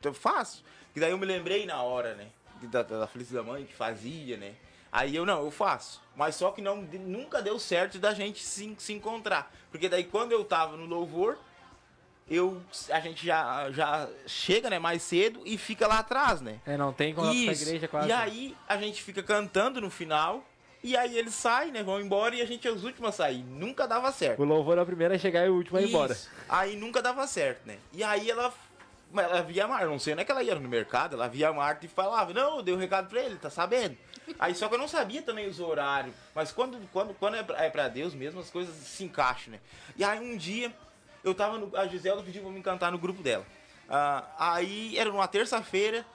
Eu faço. E daí eu me lembrei na hora, né? Da Felicidade da Mãe, que fazia, né? Aí eu faço. Mas só que nunca deu certo da gente se encontrar. Porque daí quando eu tava no louvor... a gente já chega, né, mais cedo e fica lá atrás, né? Não tem como ir pra igreja quase. E aí a gente fica cantando no final E aí eles saem, né? Vão embora e a gente é os últimos a sair. Nunca dava certo. O louvor é o primeiro a chegar e o último a ir embora. Isso. Aí nunca dava certo, né? E aí ela via a Marta, não sei, não é que ela ia no mercado, ela via a Marta e falava, não, eu dei um recado pra ele, tá sabendo? Aí só que eu não sabia também os horários, mas quando é pra Deus mesmo, as coisas se encaixam, né? E aí um dia, a Gisela pediu pra me cantar no grupo dela. Aí era numa terça-feira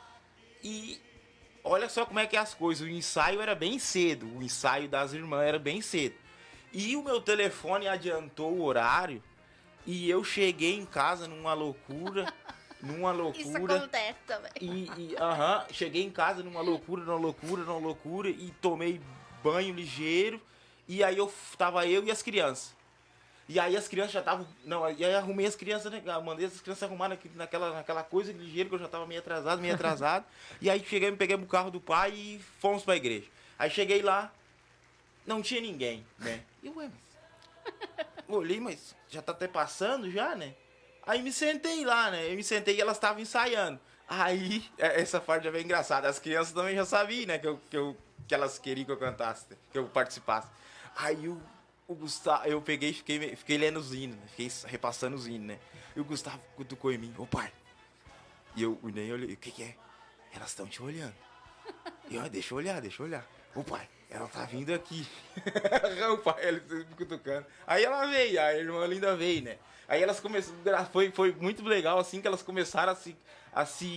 e olha só como é que é as coisas, o ensaio era bem cedo, o ensaio das irmãs era bem cedo. E o meu telefone adiantou o horário e eu cheguei em casa numa loucura. Isso acontece também. Cheguei em casa numa loucura e tomei banho ligeiro. E aí tava eu e as crianças. E aí as crianças já estavam. Não, e aí arrumei as crianças, né? Mandei as crianças arrumar naquela coisa ligeira que eu já tava meio atrasado. E aí peguei o carro do pai e fomos pra igreja. Aí cheguei lá, não tinha ninguém, né? E ué, olhei, mas já tá até passando já, né? Aí me sentei lá, né? E elas estavam ensaiando. Aí, essa parte já veio engraçada. As crianças também já sabiam, né? Que elas queriam que eu cantasse, que eu participasse. Aí o Gustavo, eu peguei e fiquei lendo os hinos, né? Fiquei repassando os hinos, né? E o Gustavo cutucou em mim, ô pai. E eu nem olhei, o que é? Elas estão te olhando. E eu, deixa eu olhar. Ô pai, ela tá vindo aqui. O pai, ele me cutucando. Aí ela veio, a irmã linda veio, né? Aí elas começaram, foi muito legal, assim, que elas começaram a se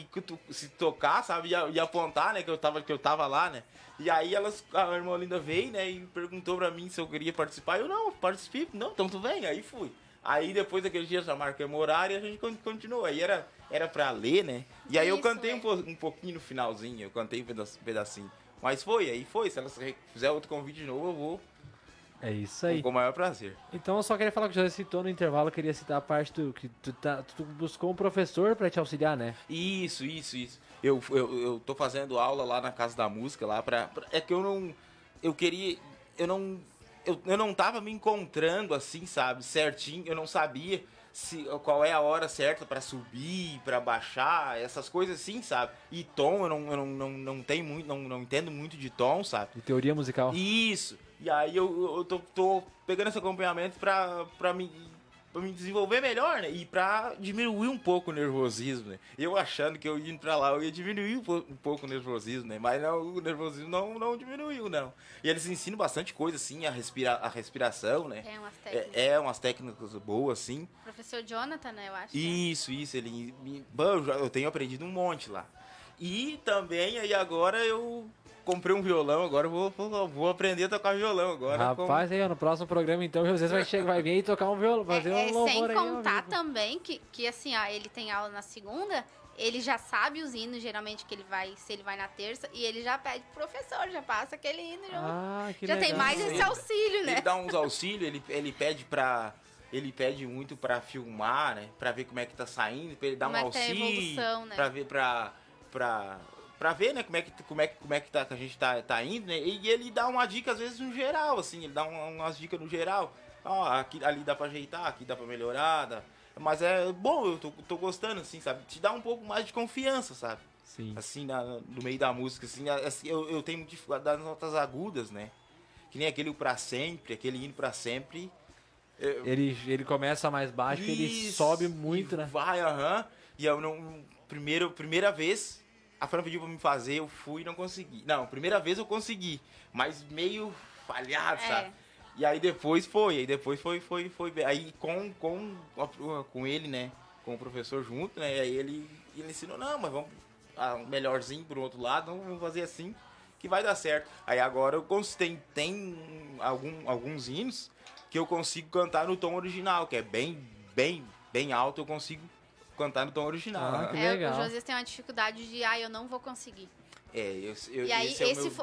tocar, sabe, e apontar, né, que eu tava lá, né, e aí a irmã linda veio, né, e perguntou pra mim se eu queria participar, eu não, participei, não, então tu vem, aí fui. Aí depois daquele dia já marcamos horário e a gente continuou, aí era pra ler, né, e aí eu cantei um pouquinho no finalzinho, eu cantei um pedacinho, mas foi, se elas fizer outro convite de novo, eu vou. É isso aí. Com o maior prazer. Então eu só queria falar que você citou no intervalo, eu queria citar a parte que tu buscou um professor pra te auxiliar, né? Isso. Eu tô fazendo aula lá na Casa da Música, lá é que eu não tava me encontrando assim, sabe, certinho, eu não sabia qual é a hora certa pra subir, pra baixar, essas coisas assim, sabe? E tom, eu não tenho muito, não entendo muito de tom, sabe? De teoria musical. Isso. E aí eu tô pegando esse acompanhamento pra me desenvolver melhor, né? E pra diminuir um pouco o nervosismo, né? Eu achando que eu indo pra lá, eu ia diminuir um pouco o nervosismo, né? Mas não, o nervosismo não diminuiu, não. E eles ensinam bastante coisa, assim, a respiração, né? Umas técnicas. Umas técnicas boas, assim. Professor Jonathan, né, eu acho. Isso, ele... eu tenho aprendido um monte lá. E também, aí agora eu comprei um violão, agora eu vou aprender a tocar violão agora. Rapaz, aí no próximo programa, então, o José vai vir e tocar um violão, fazer um louvor sem aí. Sem contar também que assim, ó, ele tem aula na segunda, ele já sabe os hinos, geralmente, se ele vai na terça, e ele já pede pro professor, já passa aquele hino. Que já legal. tem mais esse auxílio, né? Ele dá uns auxílios, ele pede muito pra filmar, né? Pra ver como é que tá saindo, pra ele dar um auxílio. Evolução, né? Pra ver pra ver, né, como é que a gente tá indo, né? E ele dá uma dica, às vezes, no geral, assim, ele dá umas dicas no geral. Ó, ali dá pra ajeitar, aqui dá pra melhorar, mas é bom, eu tô gostando, assim, sabe? Te dá um pouco mais de confiança, sabe? Sim. Assim, no meio da música, assim, eu tenho muito dificuldade das notas agudas, né? Que nem aquele pra sempre, aquele hino pra sempre. Ele começa mais baixo, ele sobe muito, né? Vai, E eu não... Primeira vez... A Fran pediu pra me fazer, eu fui e não consegui. Não, primeira vez eu consegui, mas meio falhado, sabe? E aí depois foi. Aí com ele, né? Com o professor junto, né? Aí ele ensinou, não, mas vamos melhorzinho pro outro lado, vamos fazer assim que vai dar certo. Aí agora eu tem alguns hinos que eu consigo cantar no tom original, que é bem alto, eu consigo cantar no tom original. Que legal. O Josias tem uma dificuldade de, eu não vou conseguir. E aí,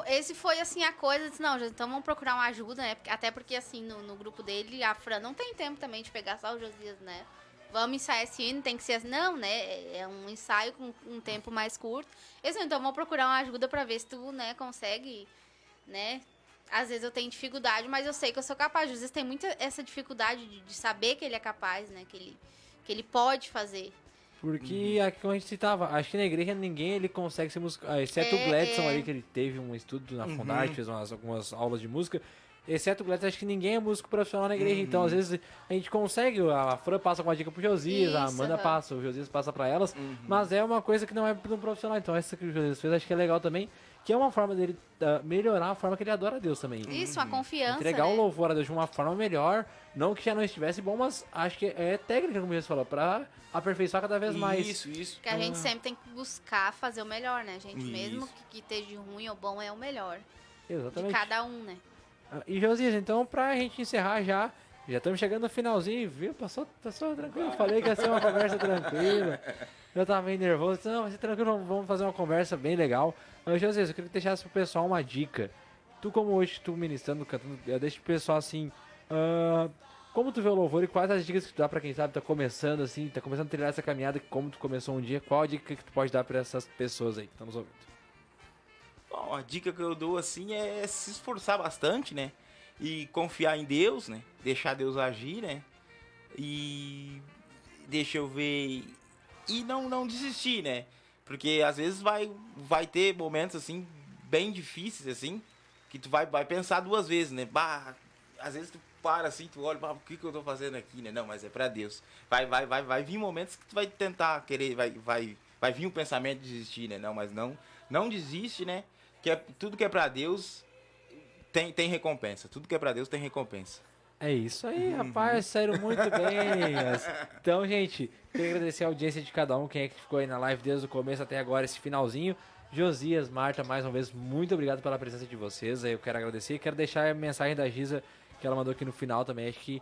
esse foi assim a coisa, disse, não, então vamos procurar uma ajuda, né? Até porque assim, no grupo dele, a Fran não tem tempo também de pegar só o Josias, né? Vamos ensaiar esse hino, tem que ser assim, não, né? É um ensaio com um tempo mais curto. Então vamos procurar uma ajuda pra ver se tu, né, consegue, né? Às vezes eu tenho dificuldade, mas eu sei que eu sou capaz. Às vezes tem muita essa dificuldade de saber que ele é capaz, né? Que ele pode fazer. Porque, aqui como a gente citava, acho que na igreja ninguém ele consegue ser músico, exceto o Gladson ali, que ele teve um estudo na Fundarte, fez algumas aulas de música. Exceto o Gladson, acho que ninguém é músico profissional na igreja. Então, às vezes, a gente consegue, a Fran passa uma dica pro Josias, a Amanda passa, o Josias passa pra elas, mas é uma coisa que não é para um profissional. Então, essa que o Josias fez, acho que é legal também, que é uma forma dele melhorar a forma que ele adora a Deus também. Isso, uma confiança, Entregar né? o louvor a Deus de uma forma melhor, não que já não estivesse bom, mas acho que é técnica, como você falou, pra aperfeiçoar cada vez mais. Isso. Que a gente sempre tem que buscar fazer o melhor, né, gente? Isso. Mesmo que esteja ruim ou bom, é o melhor. Exatamente. De cada um, né? E Josias, então pra gente encerrar já estamos chegando no finalzinho, viu? Passou tranquilo, falei que ia ser uma conversa tranquila. Eu tava meio nervoso, não, vai ser tranquilo, vamos fazer uma conversa bem legal. Josias, eu queria que deixasse pro pessoal uma dica. Tu como hoje, tu ministrando, cantando, deixa pro pessoal assim, como tu vê o louvor e quais as dicas que tu dá pra quem sabe tá começando assim, tá começando a trilhar essa caminhada, como tu começou um dia, qual a dica que tu pode dar pra essas pessoas aí que estão nos ouvindo? Bom, a dica que eu dou assim é se esforçar bastante, né? E confiar em Deus, né? Deixar Deus agir, né? E deixa eu ver, e não desistir, né? Porque às vezes vai ter momentos assim bem difíceis assim, que tu vai pensar duas vezes, né? Bah, às vezes tu para assim, tu olha, o que eu tô fazendo aqui, né? Não, mas é pra Deus. Vai vir momentos que tu vai tentar querer, vai vir um pensamento de desistir, né? Não, mas não desiste, né? Que tudo que é pra Deus tem recompensa. Tudo que é pra Deus tem recompensa. É isso aí, rapaz, saíram muito bem. Então, gente, queria agradecer a audiência de cada um, quem é que ficou aí na live desde o começo até agora, esse finalzinho. Josias, Marta, mais uma vez, muito obrigado pela presença de vocês. Eu quero agradecer e quero deixar a mensagem da Giza, que ela mandou aqui no final também, acho que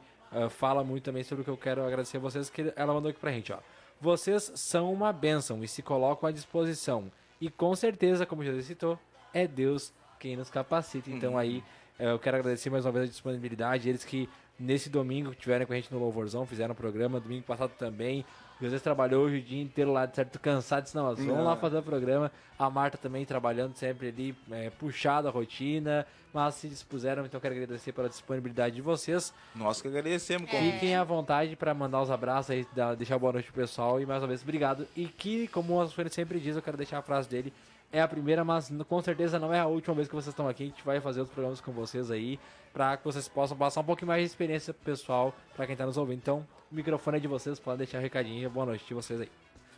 fala muito também sobre o que eu quero agradecer a vocês, que ela mandou aqui pra gente, ó. Vocês são uma bênção e se colocam à disposição. E com certeza, como o Josias citou, é Deus quem nos capacita. Então aí, eu quero agradecer mais uma vez a disponibilidade, eles que nesse domingo estiveram com a gente no Louvorzão, fizeram o programa, domingo passado também. O José trabalhou hoje o dia inteiro lá, de certo, cansado, disse, não, vamos lá fazer o programa. A Marta também trabalhando sempre ali, puxada a rotina, mas se dispuseram, então quero agradecer pela disponibilidade de vocês. Nós que agradecemos. Fiquem à vontade para mandar os abraços aí, deixar boa noite pro pessoal e mais uma vez, obrigado. E que, como o Oswald sempre diz, eu quero deixar a frase dele, é a primeira, mas com certeza não é a última vez que vocês estão aqui. A gente vai fazer outros programas com vocês aí, para que vocês possam passar um pouquinho mais de experiência pro pessoal, para quem tá nos ouvindo. Então, o microfone é de vocês, podem deixar um recadinho. Boa noite de vocês aí.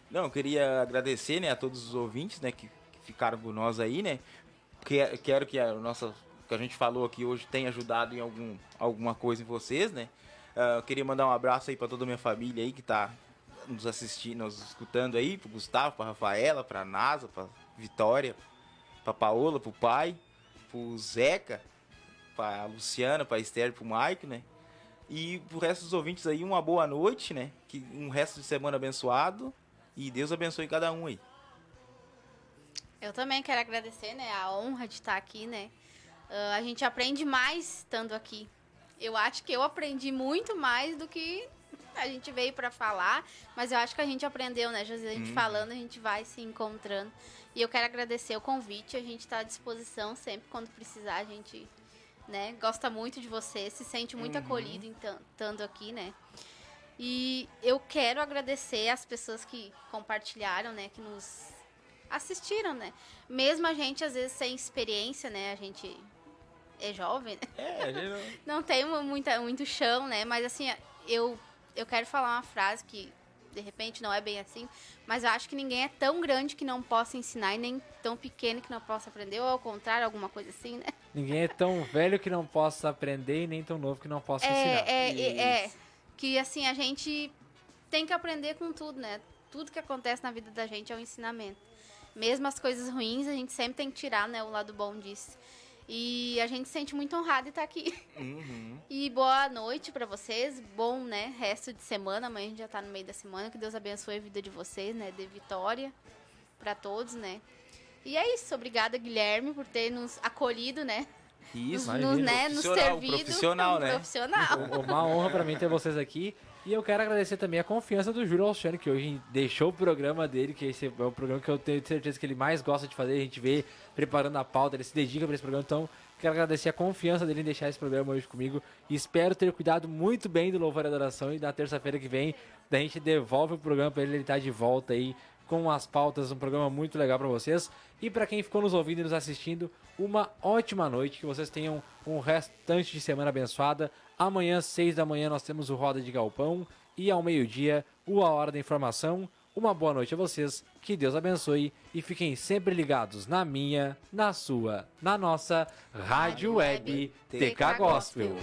Não, eu queria agradecer, né, a todos os ouvintes, né, que ficaram com nós aí, né. Quero que que a gente falou aqui hoje tenha ajudado em alguma coisa em vocês, né. Eu queria mandar um abraço aí para toda a minha família aí que tá nos assistindo, nos escutando aí, pro Gustavo, pra Rafaela, pra Nasa, pra Vitória, pra Paola, pro pai, pro Zeca, pra Luciana, pra Esther, pro Mike, né? E pro resto dos ouvintes aí, uma boa noite, né? Um resto de semana abençoado e Deus abençoe cada um aí. Eu também quero agradecer, né, a honra de estar aqui, né? A gente aprende mais estando aqui. Eu acho que eu aprendi muito mais do que a gente veio para falar, mas eu acho que a gente aprendeu, né, José? A gente falando, a gente vai se encontrando. E eu quero agradecer o convite, a gente está à disposição sempre quando precisar, a gente, né, gosta muito de você, se sente muito acolhido estando aqui, né? E eu quero agradecer as pessoas que compartilharam, né, que nos assistiram, né? Mesmo a gente, às vezes, sem experiência, né, a gente é jovem, né? A gente não tem muito chão, né? Mas, assim, eu quero falar uma frase que, de repente, não é bem assim, mas eu acho que ninguém é tão grande que não possa ensinar e nem tão pequeno que não possa aprender, ou ao contrário, alguma coisa assim, né? Ninguém é tão velho que não possa aprender e nem tão novo que não possa ensinar. Que, assim, a gente tem que aprender com tudo, né? Tudo que acontece na vida da gente é um ensinamento. Mesmo as coisas ruins, a gente sempre tem que tirar, né, o lado bom disso. E a gente se sente muito honrado de estar aqui. E boa noite pra vocês. Bom, né, resto de semana. Amanhã a gente já tá no meio da semana. Que Deus abençoe a vida de vocês, né? Dê vitória pra todos, né? E é isso. Obrigada, Guilherme, por ter nos acolhido, né? Isso, nos servido. Profissional, né? Profissional. Uma honra pra mim ter vocês aqui. E eu quero agradecer também a confiança do Júlio Alcione, que hoje deixou o programa dele, que esse é o programa que eu tenho certeza que ele mais gosta de fazer. A gente vê preparando a pauta, ele se dedica para esse programa. Então, Quero agradecer a confiança dele em deixar esse programa hoje comigo. E espero ter cuidado muito bem do Louvor e Adoração. E na terça-feira que vem, a gente devolve o programa para ele tá de volta aí com as pautas. Um programa muito legal para vocês. E para quem ficou nos ouvindo e nos assistindo, uma ótima noite. Que vocês tenham um restante de semana abençoada. Amanhã, 6 da manhã, nós temos o Roda de Galpão. E ao meio-dia, o A Hora da Informação. Uma boa noite a vocês, que Deus abençoe e fiquem sempre ligados na minha, na sua, na nossa Rádio Web TK Gospel.